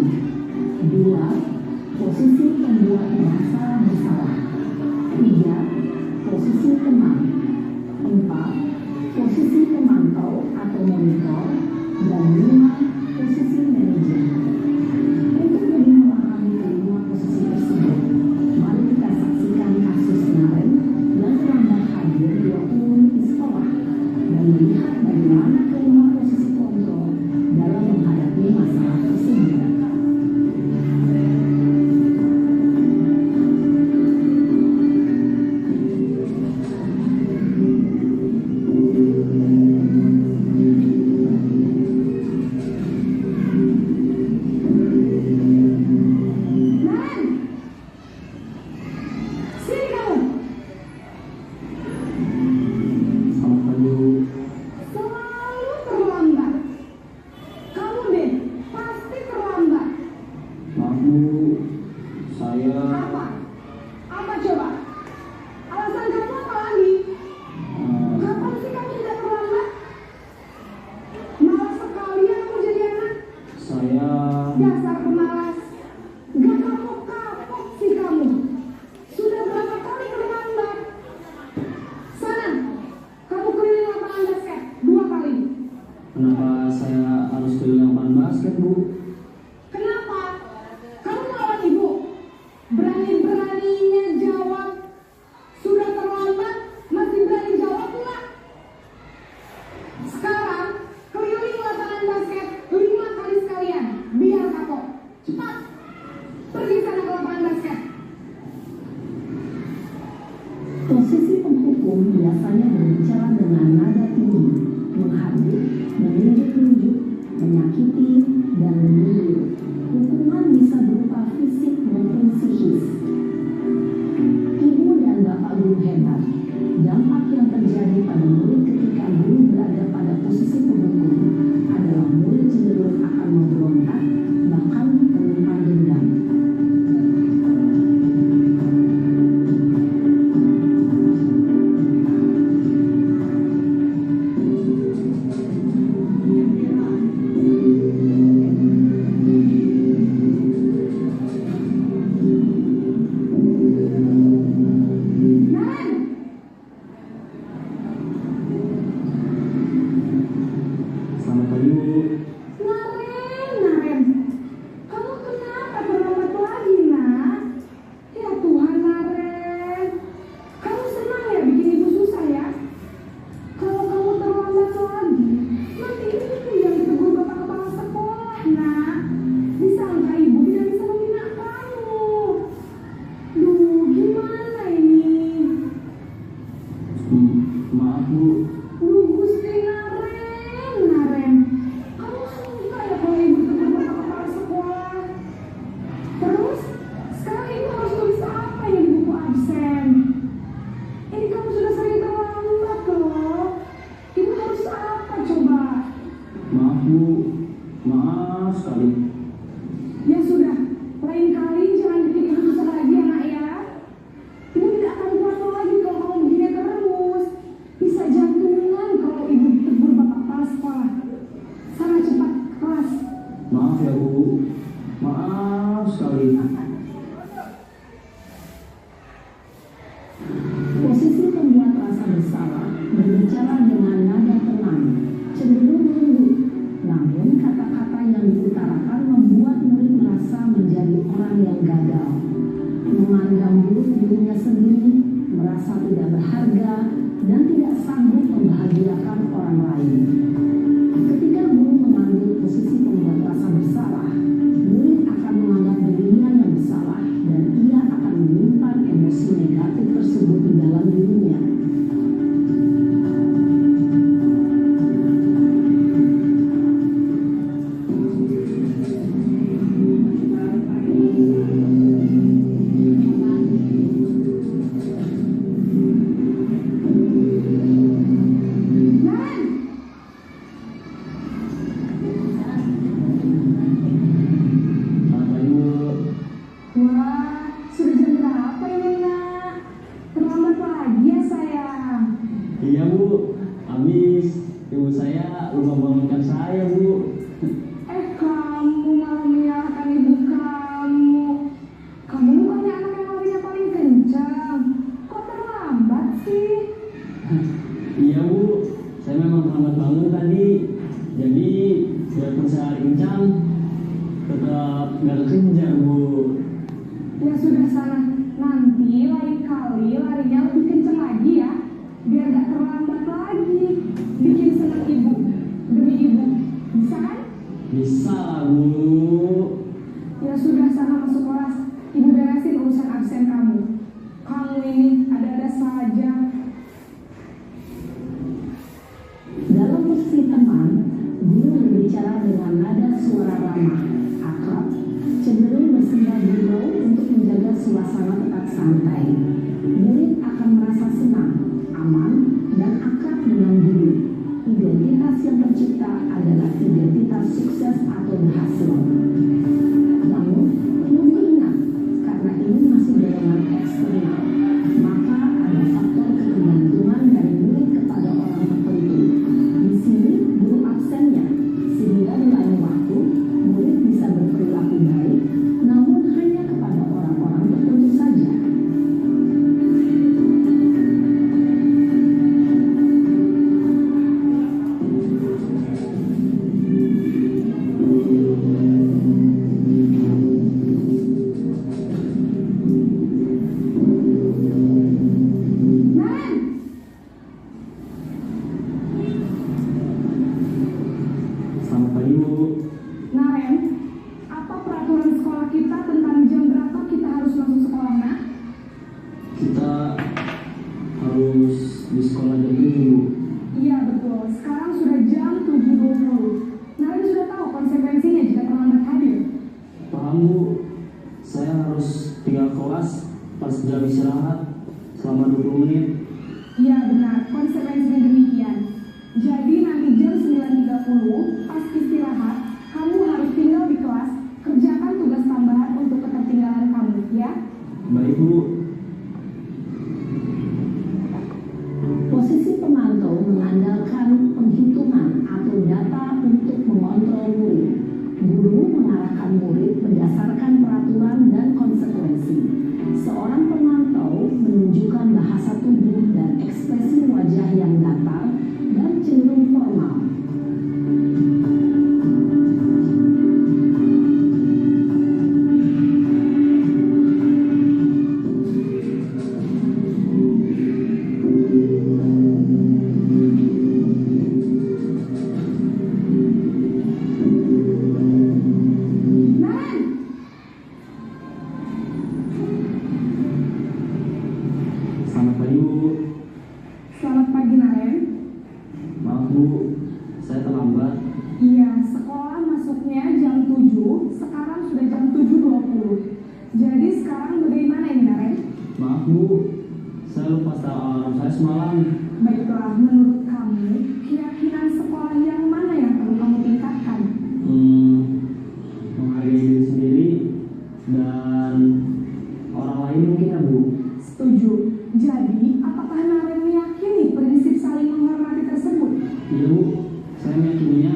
2. Posisi pembuat masalah bersalah. 3. Posisi teman. 4. Posisi pemantau atau monitor. Dan 5. Posisi manajer. Untuk lebih memahami kelima posisi tersebut, mari kita saksikan kasus Naren yang terlambat hadir 20 menit di sekolah dan melihat bagaimana kelima posisi kontrol dalam menghadapi masalah tersebut. Dasar pemalas, gak kapok-kapok sih kamu. Sudah berapa kali terlambat? Sana, kamu keliling lapangan basket 2 kali. Kenapa saya harus keliling lapangan basket, Bu? Kenapa? Kamu melawan ibu. Berani-beraninya jawab. Sudah terlambat, masih berani jawab nggak? Sekarang keliling lapangan basket 5 kali sekalian. Biar kapok. Cepat. Pergi sana ke lapangan basket. Posisi penghukum biasanya berbicara dengan nada tinggi, menghadut, menunjuk-nunjuk, menyakiti, dan menyindir. Hukuman bisa berupa fisik maupun psikis. Ibu dan bapak guru hebat. Dampak yang terjadi pada murid ketika guru berada pada posisi penghukum adalah murid cenderung akan memberontak, bahkan menyimpan dendam. Selamat pagi, Bu. Naren, kamu kenapa terlambat lagi, nak? Ya Tuhan, Naren, kamu senang ya bikin ibu susah ya? Kalau kamu terlambat lagi, nanti ibu yang ditegur bapak kepala sekolah, nak. Disangka ibu tidak bisa membina kamu. Duh, gimana ini? Maaf, Bu. Duh, Gusti Naren, kamu suka ya kalau ibu ditegur bapak kepala sekolah? Terus, sekarang ibu harus tulis apa yang di buku absen? Ini kamu sudah sering terlambat loh. Ibu harus apa coba? Maaf, Bu. Maaf sekali. Ya sudah, lain kali jangan bikin ibu susah lagi ya, nak ya. Ibu tidak akan kuat lagi kalau kamu begini terus. Bisa jantungan kalau ibu ditegur bapak kepala sekolah. Sana cepat ke kelas. Maaf ya, Bu. Maaf sekali. Posisi pembuat rasa bersalah berbicara dengan nada tenang, cenderung lembut. Namun kata-kata yang diutarakan membuat murid merasa menjadi orang yang gagal, memandang buruk dirinya sendiri, merasa tidak berharga, dan tidak sanggup membahagiakan orang lain. Ketika guru memanggil kan tetap nggak kekejar Bu. Ya sudah sana, nanti lain kali larinya lebih kenceng lagi ya, biar gak terlambat lagi. Bikin senang ibu, demi ibu, bisa kan? Bisa lah Bu. Ya sudah sana masuk kelas, ibu beresin urusan absen kamu. Kamu ini ada-ada saja. Dalam posisi teman, guru berbicara dengan nada suara ramah, akrab, cenderung bersenda gurau untuk menjaga suasana tetap santai. Murid akan merasa senang, aman, dan akrab dengan guru. Identitas yang tercipta adalah identitas sukses atau berhasil. Namun, perlu diingat, karena ini masih dorongan eksternal, maka ada faktor ketergantungan dari murid kepada orang tertentu. Di sini, guru absennya, sehingga di lain waktu, murid bisa berperilaku baik, namun hanya kepada orang-orang tertentu saja. Naren! Selamat pagi Bu. Naren, apa peraturan sekolah kita tentang jam berapa kita harus masuk sekolah, nak? Kita harus di sekolah jam 7 Bu. Iya betul, sekarang sudah jam 7.20. Naren sudah tahu konsekuensinya jika terlambat hadir. Paham Bu. Saya harus tinggal kelas pas jam istirahat selama 20 menit. Iya benar, konsekuensinya demikian. Jadi nanti jam 9.30 pas istirahat, kamu harus tinggal di kelas, kerjakan tugas tambahan untuk ketertinggalan kamu, ya? Baik Bu. Posisi pemantau mengandalkan penghitungan atau data untuk mengontrol murid. Guru mengarahkan murid berdasarkan peraturan dan konsekuensi. Seorang pemantau menunjukkan bahasa tubuh dan ekspresi wajah yang datar dan cenderung formal. Naren! Selamat pagi Bu. Selamat pagi Naren. Maaf Bu, saya terlambat. Iya, sekolah masuknya jam 7, sekarang sudah jam 7.20. Jadi sekarang bagaimana ini Naren? Maaf Bu, saya lupa setel alarm saya semalam. Baiklah, menurut kamu, keyakinan sekolah yang mana yang perlu kamu tingkatkan? Menghargai diri sendiri dan orang lain mungkin ya Bu. Setuju. Jadi, apakah Naren meyakini prinsip saling menghormati tersebut? Iya Bu, saya meyakininya.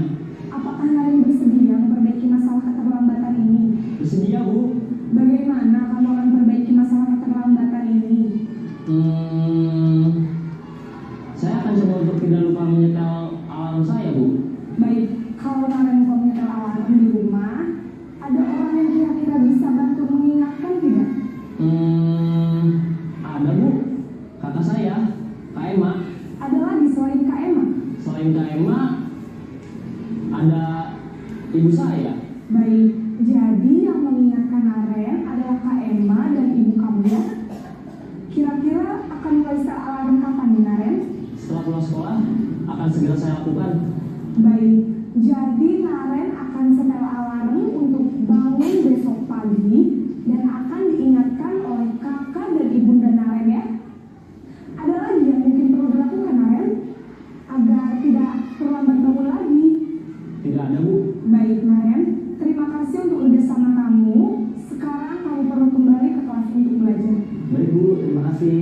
Apakah Naren bersedia memperbaiki masalah keterlambatan ini? Bersedia Bu. Bagaimana kamu akan perbaiki masalah keterlambatan ini? Saya akan coba untuk tidak lupa menyetel alarm saya Bu. Baik, kalau Naren mau menyetel alarm di rumah, ada orang yang kira-kira bisa bantu mengingatkan tidak? Ada Bu, kakak saya, Kak Emma. Ada lagi selain Kak Emma? Selain Kak Emma, ada ibu saya. Baik, jadi yang mengingatkan Naren adalah Kak Emma dan ibu kamu ya? Kira-kira akan mulai setel alarm kapan nih Naren? Setelah pulang sekolah, akan segera saya lakukan. Baik, jadi Naren akan setel alarm untuk bangun besok pagi dan akan diingatkan oleh kakak dan ibunda Naren ya. Ada lagi yang mungkin perlu dilakukan Naren agar tidak terlambat bangun lagi. Tidak ada Bu. Baik Naren, terima kasih untuk kerjasama kamu. Sekarang kamu perlu kembali ke kelas untuk belajar. Baik Bu, terima kasih.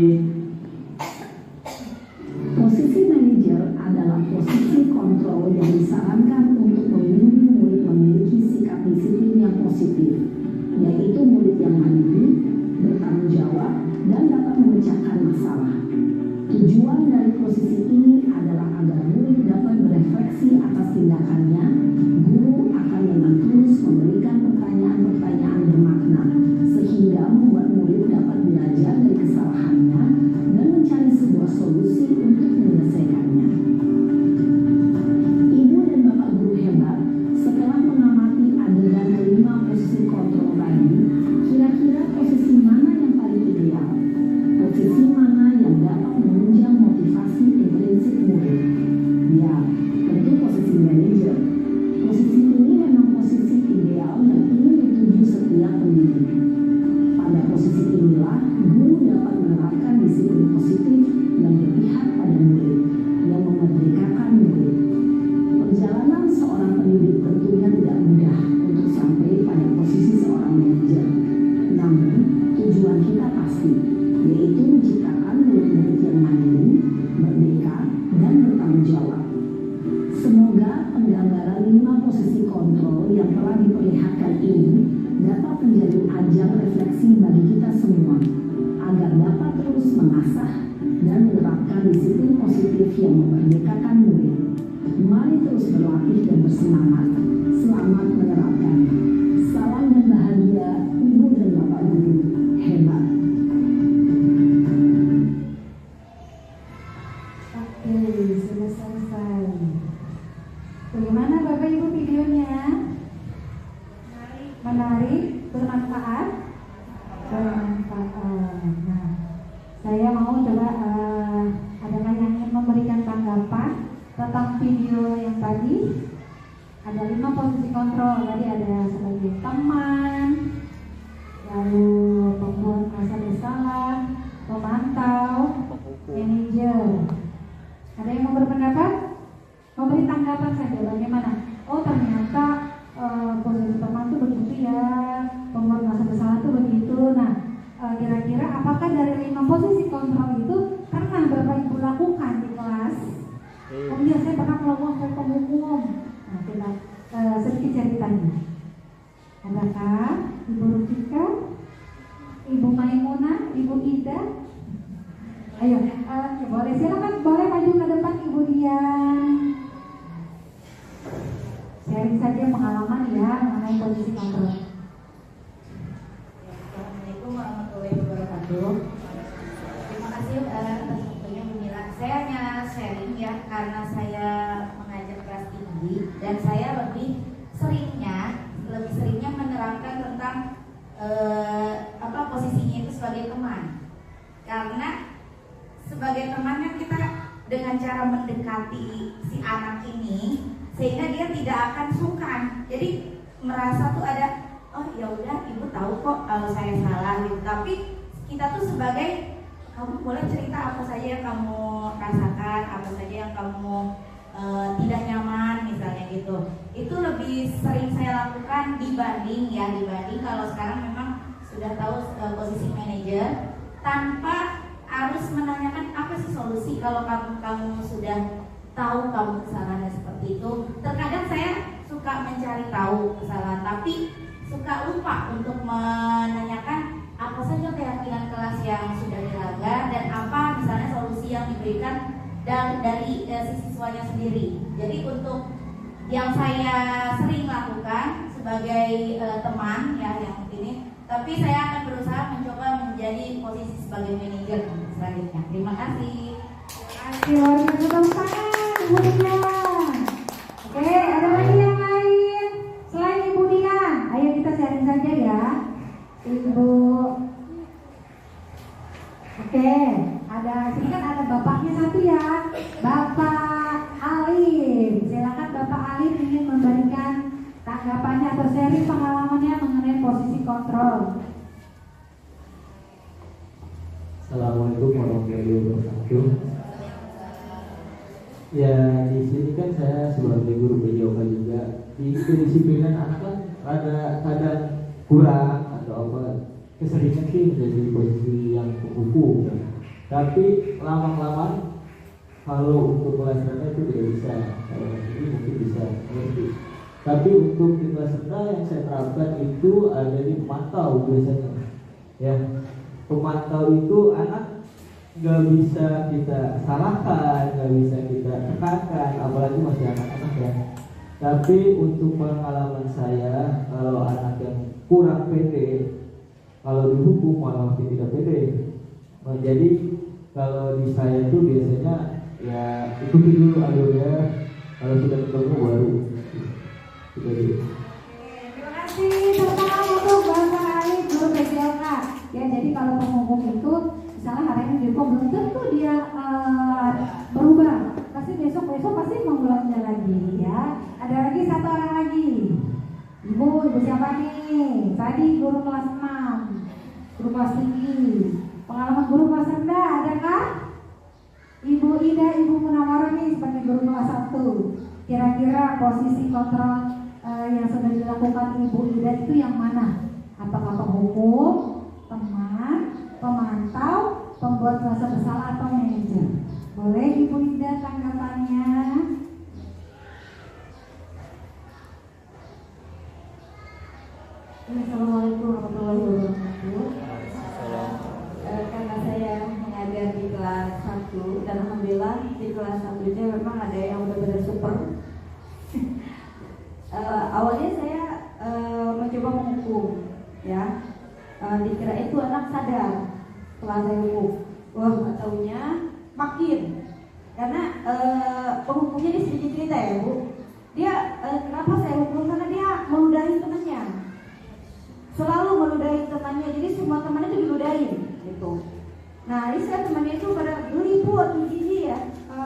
Posisi manajer adalah posisi kontrol yang disarankan untuk memilih diperlihatkan ini dapat menjadi ajang refleksi bagi kita semua agar dapat terus mengasah dan menerapkan disiplin positif yang memerdekakan murid. Mari terus berlatih dan bersemangat. Selamat menerapkan. Salam dan bahagia Ibu dan Bapak Guru. Hebat. Oke, sudah selesai. Bagaimana Bapak Ibu videonya? Menarik, bermanfaat? Bermanfaat. Nah, saya mau coba adakah yang ingin memberikan tanggapan tentang video yang tadi? Ada 5 posisi kontrol. Tadi ada sebagai teman, lalu pembuat merasa bersalah, pemantau, manajer. Ada yang mau berpendapat? Memberi tanggapan saja bagaimana? Oh ternyata posisi teman itu begitu ya, pembuat merasa bersalah itu begitu. Nah, kira-kira apakah dari 5 posisi kontrol itu pernah Bapak Ibu lakukan di kelas? Oh iya, saya pernah melakukan hukum hukum. Nah, kita sedikit ceritanya. Adakah Ibu Rufika, Ibu Maimunah, Ibu Ida? Ayo, boleh silakan, boleh maju ke depan Ibu Dian. Sharing saja pengalaman ya mengenai posisi kontrol. Assalamualaikum warahmatullahi wabarakatuh. Terima kasih atas waktunya Bu Mila. Saya hanya sharing ya karena saya mengajar kelas tinggi dan saya lebih seringnya menerapkan tentang posisinya itu sebagai teman. Karena sebagai teman kan kita dengan cara mendekati si anak ini sehingga dia tidak akan sungkan. Jadi merasa tuh ada, oh ya udah ibu tahu kok kalau saya salah gitu. Tapi kita tuh sebagai, kamu boleh cerita apa saja yang kamu rasakan, apa saja yang kamu tidak nyaman misalnya gitu. Itu lebih sering saya lakukan dibanding kalau sekarang memang sudah tahu posisi manajer tanpa harus menanyakan apa sih solusi kalau kamu sudah tahu kamu kesalahannya seperti itu. Terkadang saya suka mencari tahu kesalahan tapi suka lupa untuk menanyakan apa saja keyakinan kelas yang sudah dilanggar dan apa misalnya solusi yang diberikan dari si siswanya sendiri. Jadi untuk yang saya sering lakukan sebagai teman ya yang ini, tapi saya akan berusaha mencoba menjadi posisi sebagai manajer selanjutnya. Terima kasih. Terima kasih, tepuk tangan Ibu Dian. Oke, ada lagi yang lain selain Ibu Dian? Ayo kita sharing saja ya, Ibu. Oke, ada sini kan ada bapaknya satu ya, Bapak Alim. Silakan Bapak Alim ingin memberikan tanggapannya atau sharing pengalamannya mengenai posisi kontrol. Assalamualaikum warahmatullahi wabarakatuh. Ya di sini kan saya sebagai guru PJOK juga di kedisiplinan anak kan ada kadang kurang atau apa keseringan sih menjadi posisi yang hukum. Tapi lama-lama kalau untuk kelas rendah itu tidak bisa, kalau ini mungkin bisa mengerti. Tapi untuk di kelas rendah yang saya terapkan itu ada di pemantau biasanya. Ya, pemantau itu anak nggak bisa kita salahkan, nggak bisa kita tekankan, apalagi masih anak-anak ya. Tapi untuk pengalaman saya, kalau anak yang kurang pede, kalau dihukum malah makin tidak pede. Nah, jadi kalau di saya itu biasanya ya ikuti dulu alurnya, kalau sudah ketemu baru kita dulu. Terima kasih teman-teman untuk Bapak Ali guru PJOK. Ya jadi kalau penghukum itu misalnya hari ini dihukum belum tentu dia berubah. Pasti besok pasti mengulangnya lagi ya. Ada lagi satu orang lagi. Ibu siapa nih? Tadi guru kelas 6, guru kelas tinggi. Pengalaman guru kelas rendah adakah? Ibu Ida, Ibu Munawarah nih sebagai guru kelas 1. Kira-kira posisi kontrol yang sudah dilakukan Ibu Ida itu yang mana? Apakah penghukum, teman, pemantau, pembuat merasa bersalah atau manajer? Boleh Ibu Ida tanggapannya? Assalamualaikum warahmatullahi wabarakatuh. Karena saya mengajar di kelas 1 dan alhamdulillah di kelas 1 itu memang ada yang benar-benar super. Awalnya saya mencoba menghukum, ya. Dikira itu anak sadar setelah saya hukum. Wah, nggak taunya makin. Karena penghukumnya dia sedikit cerita ya, Bu. Dia kenapa saya hukum? Karena dia meludahi temannya. Selalu meludahi temannya, jadi semua temannya itu diludahin gitu. Nah, ini saya temannya itu pada geli Bu atau jijik ya,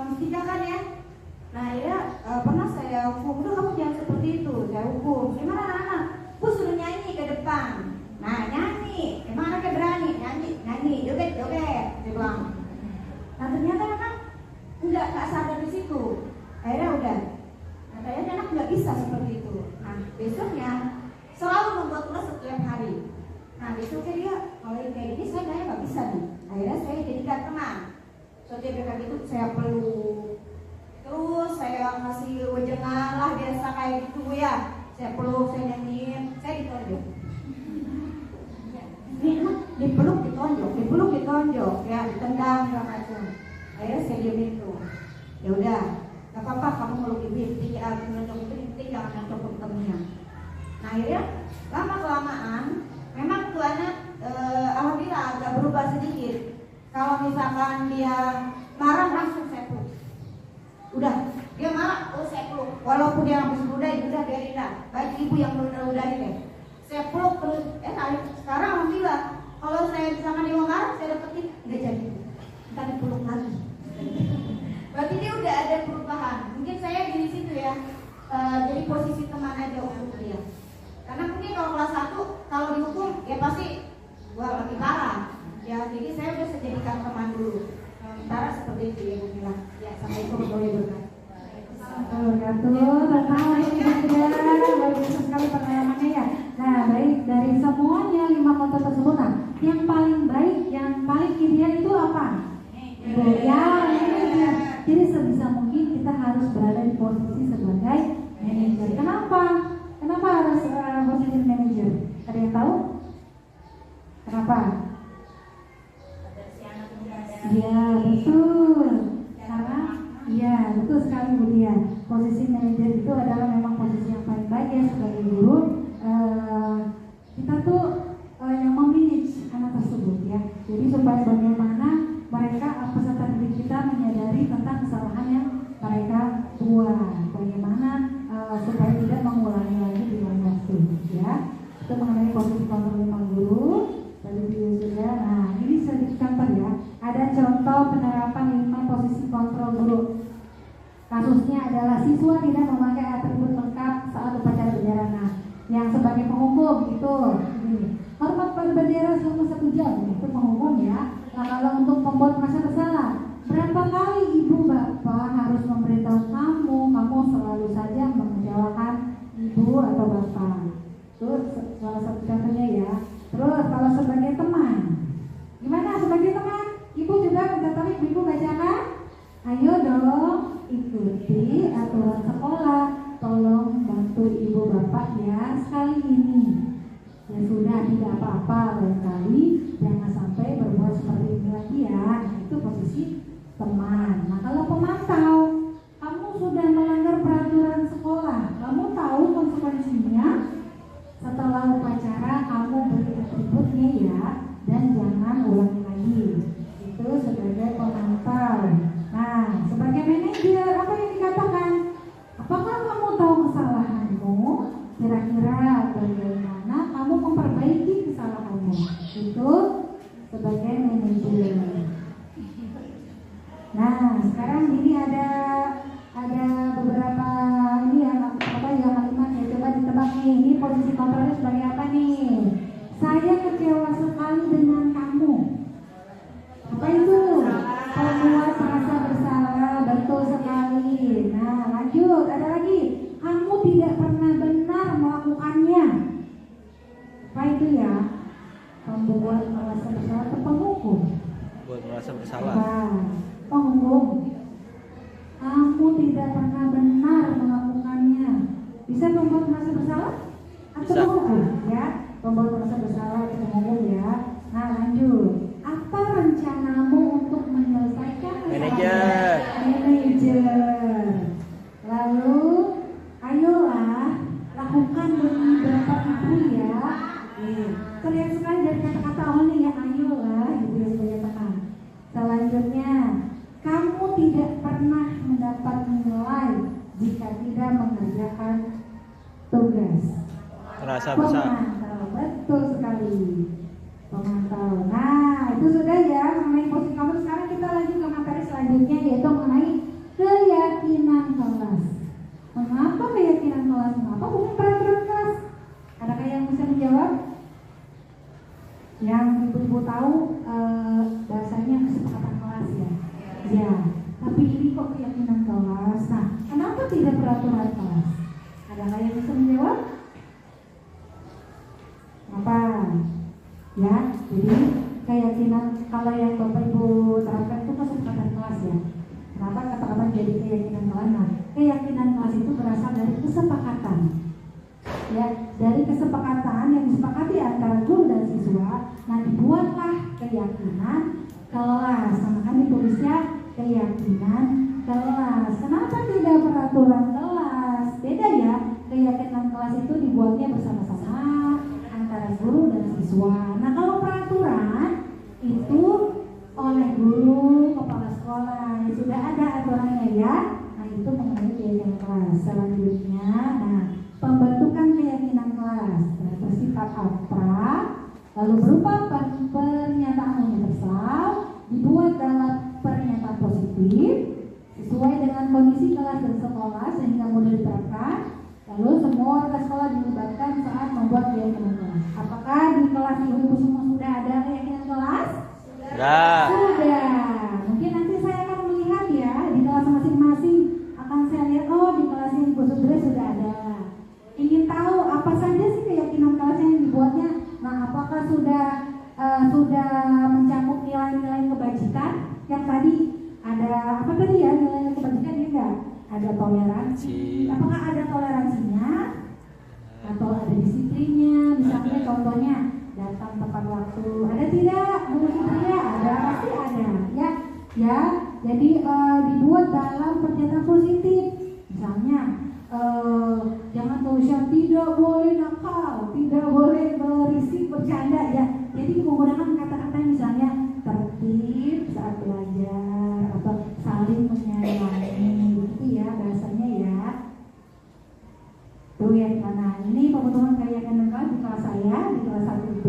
mesti kan ya. Nah, ya pernah saya hukum, udah kamu jangan seperti itu. Saya hukum, gimana anak-anak? Bu suruh nyanyi ke depan. Nah, nyanyi, emang anaknya berani nyanyi, joget, dia bilang. Nah, ternyata anak nggak sadar di situ. Akhirnya udah, nah, kayaknya anak nggak bisa seperti itu. Nah, besoknya selalu membuat ulas setiap hari. Nah, besoknya dia kalau kayak gini saya kayaknya nggak bisa nih. Akhirnya saya jadikan teman. So dia bilang gitu, saya peluk. Terus saya ngasih wejangan lah biasa kayak gitu ya. Saya peluk, saya nyanyiin, saya ditonjok. Dipeluk ditonjok, ya ditendang segala macam. Akhirnya saya diemin tuh. Ya udah, nggak apa-apa kamu meluk ibu, menonjok itu penting jangan nonjok temennya. Nah akhirnya lama kelamaan, memang tuh anak alhamdulillah agak berubah sedikit. Kalau misalkan dia marah langsung saya peluk. Udah, dia marah, saya peluk. Walaupun dia habis ludahin, udah biarin lah. Baik ibu yang ludahin deh. Saya peluk terus. Sekarang alhamdulillah, kalau saya misalkan dia marah, saya dapetin nggak jadi. Kita dipeluk lagi. Berarti dia udah ada perubahan. Mungkin saya di situ ya. Jadi posisi teman aja untuk dia. Karena mungkin kalau kelas 1 kalau dihukum ya pasti gua lebih parah. Ya jadi saya udah jadikan teman dulu. Sementara seperti itu ya Bu Mila. Ya assalamualaikum warahmatullahi wabarakatuh. Bagus sekali pengalamannya ya. Nah, baik dari semuanya 5 konten tersebut, nah, yang paling baik, yang paling ideal itu apa? Ya, manajer. Jadi sebisa mungkin kita harus berada di posisi sebagai manajer. Kenapa? Kenapa harus posisi manajer? Ada yang tahu? Kenapa? Ya, betul. Karena ya, betul sekali Bu Dian. Posisi manajer itu adalah memang posisi yang paling baik ya sebagai guru. Kita tuh yang memanage anak tersebut ya. Jadi supaya bagaimana mereka peserta didik kita menyadari tentang kesalahan yang mereka buat. Bagaimana supaya tidak mengulangi lagi di lain waktu ya. Itu mengenai posisi kontrol 5 guru. Tadi video sudah. Nah, ini sedikit contoh ya. Ada contoh penerapan 5 posisi kontrol guru. Kasusnya adalah siswa tidak memakai atribut lengkap saat upacara bendera. Nah, yang sebagai penghukum itu ini, hormat pada bendera selama 1 jam, itu penghukum ya. Nah, kalau untuk membuat merasa bersalah, berapa kali ibu bapak harus memberitahu kamu selalu saja mengecewakan ibu atau bapak. Itu salah satu contohnya ya. Terus kalau sebagai teman, gimana sebagai teman? Ibu juga minta tolong ibu bacakan. Ayo dong ikuti aturan sekolah. Tolong bantu ibu bapak ya sekali ini. Ya sudah, tidak apa-apa, lain kali jangan sampai berbuat seperti ini lagi ya. Nah, itu posisi teman. Nah, kalau pemantau, kamu sudah melanggar peraturan sekolah, kamu tahu konsekuensinya. Setelah upacara kamu beri atributnya ya, dan jangan ulangi lagi. Itu sebagai pemantau. Nah, sebagai manajer apa yang dikatakan? Apakah kamu tahu kesalahanmu? Kira-kira bagaimana kamu memperbaiki kesalahanmu? Itu sebagai manajer. Nah, sekarang ini ada beberapa ini yang kalimat ya, coba ditebak nih. Ini posisi kontrolnya sebagai apa nih? Saya kecewa sekali dengan kamu. Apa itu? Membuat merasa bersalah, betul sekali. Nah, lanjut, ada lagi. Kamu tidak pernah benar melakukannya. Apa itu ya? Membuat merasa bersalah atau penghukum? Buat merasa bersalah. Nah, penghukum. Kamu tidak pernah benar melakukannya. Bisa membuat merasa bersalah atau Bisa. penghukum? Ya. membuat merasa bersalah itu umum ya. Nah lanjut, apa rencanamu untuk menyelesaikan Manajer. Manajer. Lalu ayolah lakukan beberapa ibu ya. Terlihat sekali dari kata-kata awalnya ya, ayolah gitu ya supaya tenang. Selanjutnya, kamu tidak pernah mendapat nilai jika tidak mengerjakan tugas. Rasa besar. Pemantau, betul sekali. Pemantau. Nah, itu sudah ya mengenai posisi kamu. Sekarang kita lanjut ke materi selanjutnya, yaitu mengenai keyakinan kelas. Mengapa keyakinan kelas? Mengapa bukan peraturan kelas? Adakah yang bisa menjawab? Yang ibu-ibu tahu bahasanya kesepakatan kelas ya. Ya, tapi ini kok keyakinan kelas. Nah, kenapa tidak peraturan kelas? Adakah yang bisa menjawab? Apa? Ya, jadi keyakinan kalau yang Bapak Ibu terapkan itu kesepakatan kelas ya. Kenapa kata-kata jadi keyakinan kelas? Nah, keyakinan kelas itu berasal dari kesepakatan. Ya, dari kesepakatan yang disepakati antara guru dan siswa. Nah, dibuatlah keyakinan kelas. Sama kan ditulisnya keyakinan kelas. Kenapa tidak peraturan kelas? Beda ya. Keyakinan kelas itu dibuatnya bersama-sama antara guru dan siswa. Nah, kalau peraturan itu oleh guru, kepala sekolah, sudah ada aturannya ya. Nah, itu mengenai keyakinan kelas. Selanjutnya, nah, pembentukan keyakinan kelas bersifat abstrak, lalu berupa pernyataan universal, dibuat dalam pernyataan positif, sesuai dengan kondisi kelas dan sekolah sehingga mudah diterapkan. Lalu semua warga sekolah dilibatkan saat membuat keyakinan kelas. Apakah di kelas ibu semua sudah ada keyakinan kelas? Sudah. Sudah. Mungkin nanti saya akan melihat ya di kelas masing-masing, akan saya lihat di kelasnya Ibu Sudra sudah ada. Ingin tahu apa saja sih keyakinan kelasnya yang dibuatnya? Nah, apakah sudah mencakup nilai-nilai kebajikan? Yang tadi ada apa tadi ya, nilai kebajikan ini enggak? Ada toleransi. Apakah ada toleransinya? Atau ada disiplinnya? Misalnya contohnya datang tepat waktu. Ada tidak? Bu Sudria? Ada, pasti ada. Ya. Jadi dibuat dalam pernyataan positif. Misalnya jangan tulisan tidak boleh nakal, tidak boleh berisik, bercanda ya. Jadi menggunakan kata-kata misalnya tertib saat belajar atau saling menyayangi, gitu ya bahasanya ya. Tuh yang mana? Ini pembentukan keyakinan kelas di kelas saya di kelas 1B.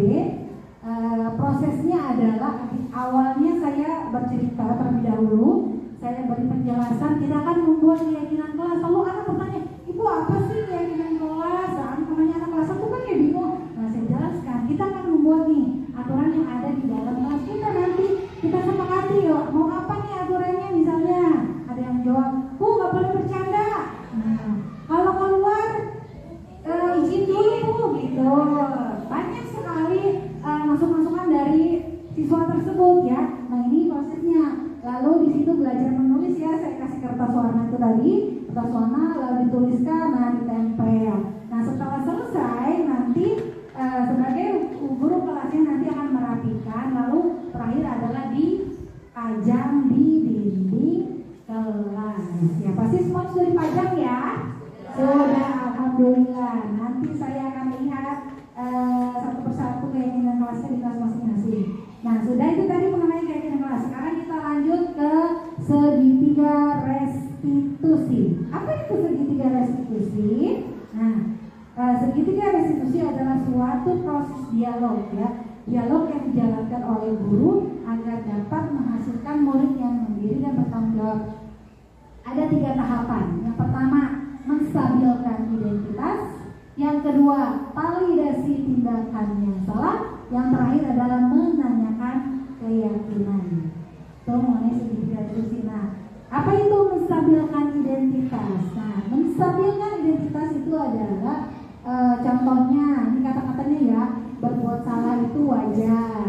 Prosesnya adalah awalnya saya bercerita terlebih dahulu. Saya beri penjelasan, kita akan membuat keyakinan kelas. Lalu anak bertanya, Ibu apa sih keyakinan kelas? Namanya anak kelas 1 kan ya bingung. Nah, saya jelaskan, kita akan membuat nih aturan yang ada di dalam kelas kita nanti. Kita sepakati yuk, mau apa nih aturannya misalnya. Ada yang jawab, Bu gak boleh bercanda. Nah, kalau keluar izin dulu Bu, gitu. Banyak sekali masukan dari siswa tersebut ya. Nah, ini prosesnya. Lalu di situ belajar menulis ya, saya kasih kertas warna itu tadi, kertas warna lalu dituliskan, nah ditempel. Nah, setelah selesai nanti sebagai guru kelasnya nanti akan merapikan, lalu terakhir adalah dipajang di dinding kelas. Ya pasti semua sudah dipajang ya. Sudah, alhamdulillah. Nanti saya akan lihat satu persatu keyakinan kelasnya di kelas masing-masing. Nah, sudah itu tadi mengenai keyakinan kelas. Sekarang kita lanjut ke segitiga restitusi. Apa itu segitiga restitusi? Nah, segitiga restitusi adalah suatu proses dialog ya. Dialog yang dijalankan oleh guru agar dapat menghasilkan murid yang mandiri dan bertanggung jawab. Ada 3 tahapan. Yang pertama, menstabilkan identitas. Yang kedua, validasi tindakan yang salah. Yang terakhir adalah menanyakan keyakinan. Itu mengenai segitiga restitusi. Nah, apa itu menstabilkan identitas? Nah, menstabilkan identitas itu adalah contohnya, ini kata-katanya ya, berbuat salah itu wajar.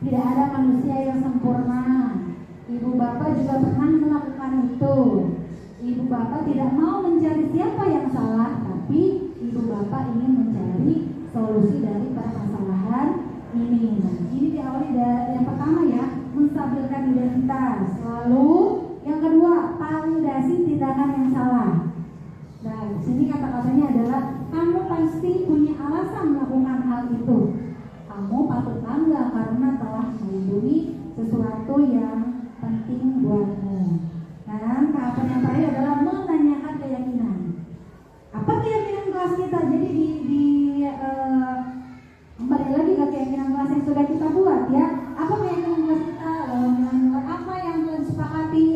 Tidak ada manusia yang sempurna. Ibu bapak juga pernah melakukan itu. Ibu bapak tidak mau mencari siapa yang salah, tapi ibu bapak ingin mencari solusi dari permasalahan ini. Nah, ini diawali dari yang pertama ya, menstabilkan identitas. Lalu yang kedua, validasi tindakan yang salah. Nah, di sini kata-katanya adalah kamu pasti punya alasan melakukan hal itu. Kamu patut bangga karena telah melindungi sesuatu yang penting buatmu. Dan tahapan yang terakhir adalah menanyakan keyakinan. Apa keyakinan kelas kita? Jadi kembali lagi ke keyakinan kelas yang sudah kita buat ya. Apa keyakinan kelas kita? Apa yang telah disepakati?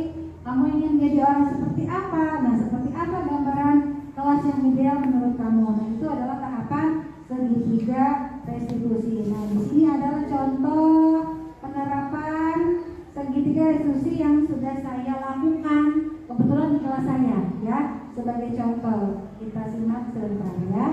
Kamu ingin menjadi orang seperti apa? Nah, seperti apa gambaran kelas yang ideal menurut kamu? Nah, itu adalah tahapan segitiga restitusi. Nah, di sini adalah contoh penerapan segitiga restitusi yang sudah saya lakukan kebetulan di kelas saya ya. Sebagai contoh, kita simak sebentar ya.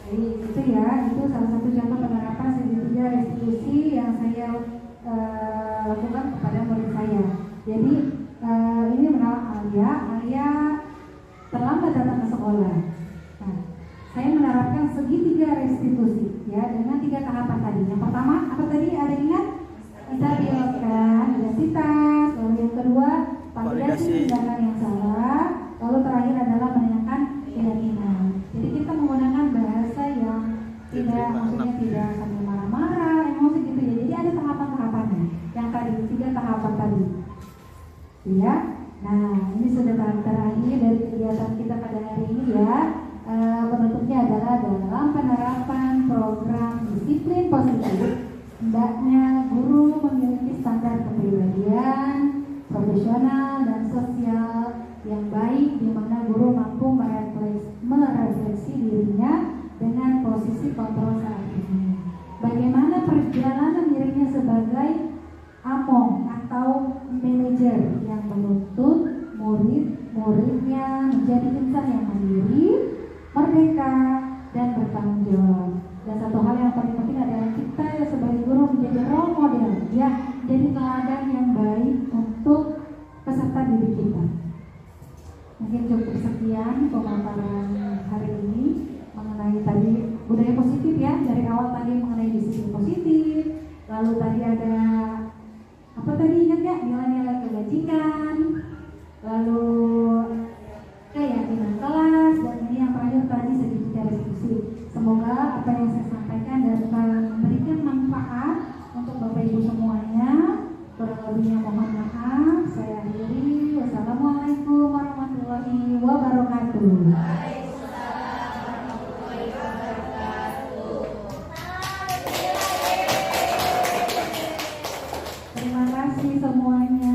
Itu ya, itu salah satu contoh penerapan segitiga restitusi yang saya lakukan kepada murid saya. Jadi ini menolak Alia terlambat datang ke sekolah. Nah, saya menerapkan segitiga restitusi ya dengan 3 tahapan tadi. Yang pertama apa tadi? Ada ingat? Menstabilkan identitas. Lalu yang kedua validasi tindakan yang salah. Lalu terakhir adalah menanyakan keyakinan. Jadi kita menggunakan bahasa yang tidak, maksudnya tidak sambil marah-marah, emosi gitu ya. Jadi ada tahapan-tahapannya. Yang tadi 3 tahapan tadi, ya. Nah, ini sudah tahap terakhir dari kegiatan kita pada hari ini ya. Penutupnya adalah dalam penerapan program disiplin positif. Hendaknya guru memiliki standar kepribadian, profesional dan sosial yang baik, di mana guru mampu merefleksi dirinya dengan posisi kontrol saat ini. Bagaimana perjalanan dirinya sebagai among atau manajer yang menuntut murid-muridnya menjadi insan yang mandiri, merdeka, dan bertanggung jawab. Dan satu hal yang paling penting adalah kita sebagai guru menjadi role model, ya, jadi teladan yang hidup kita. Mungkin cukup sekian pemaparan hari ini mengenai tadi budaya positif ya. Dari awal tadi mengenai disiplin positif, lalu tadi ada apa tadi ingat ya, nilai-nilai kebajikan, lalu keyakinan kelas, dan ini yang terakhir tadi sedikit restitusi. Semoga apa yang saya sampaikan dapat memberikan manfaat untuk Bapak Ibu semuanya. Kurang lebihnya mohon maaf. Saya akhiri. Wassalamualaikum warahmatullahi wabarakatuh. Terima kasih semuanya.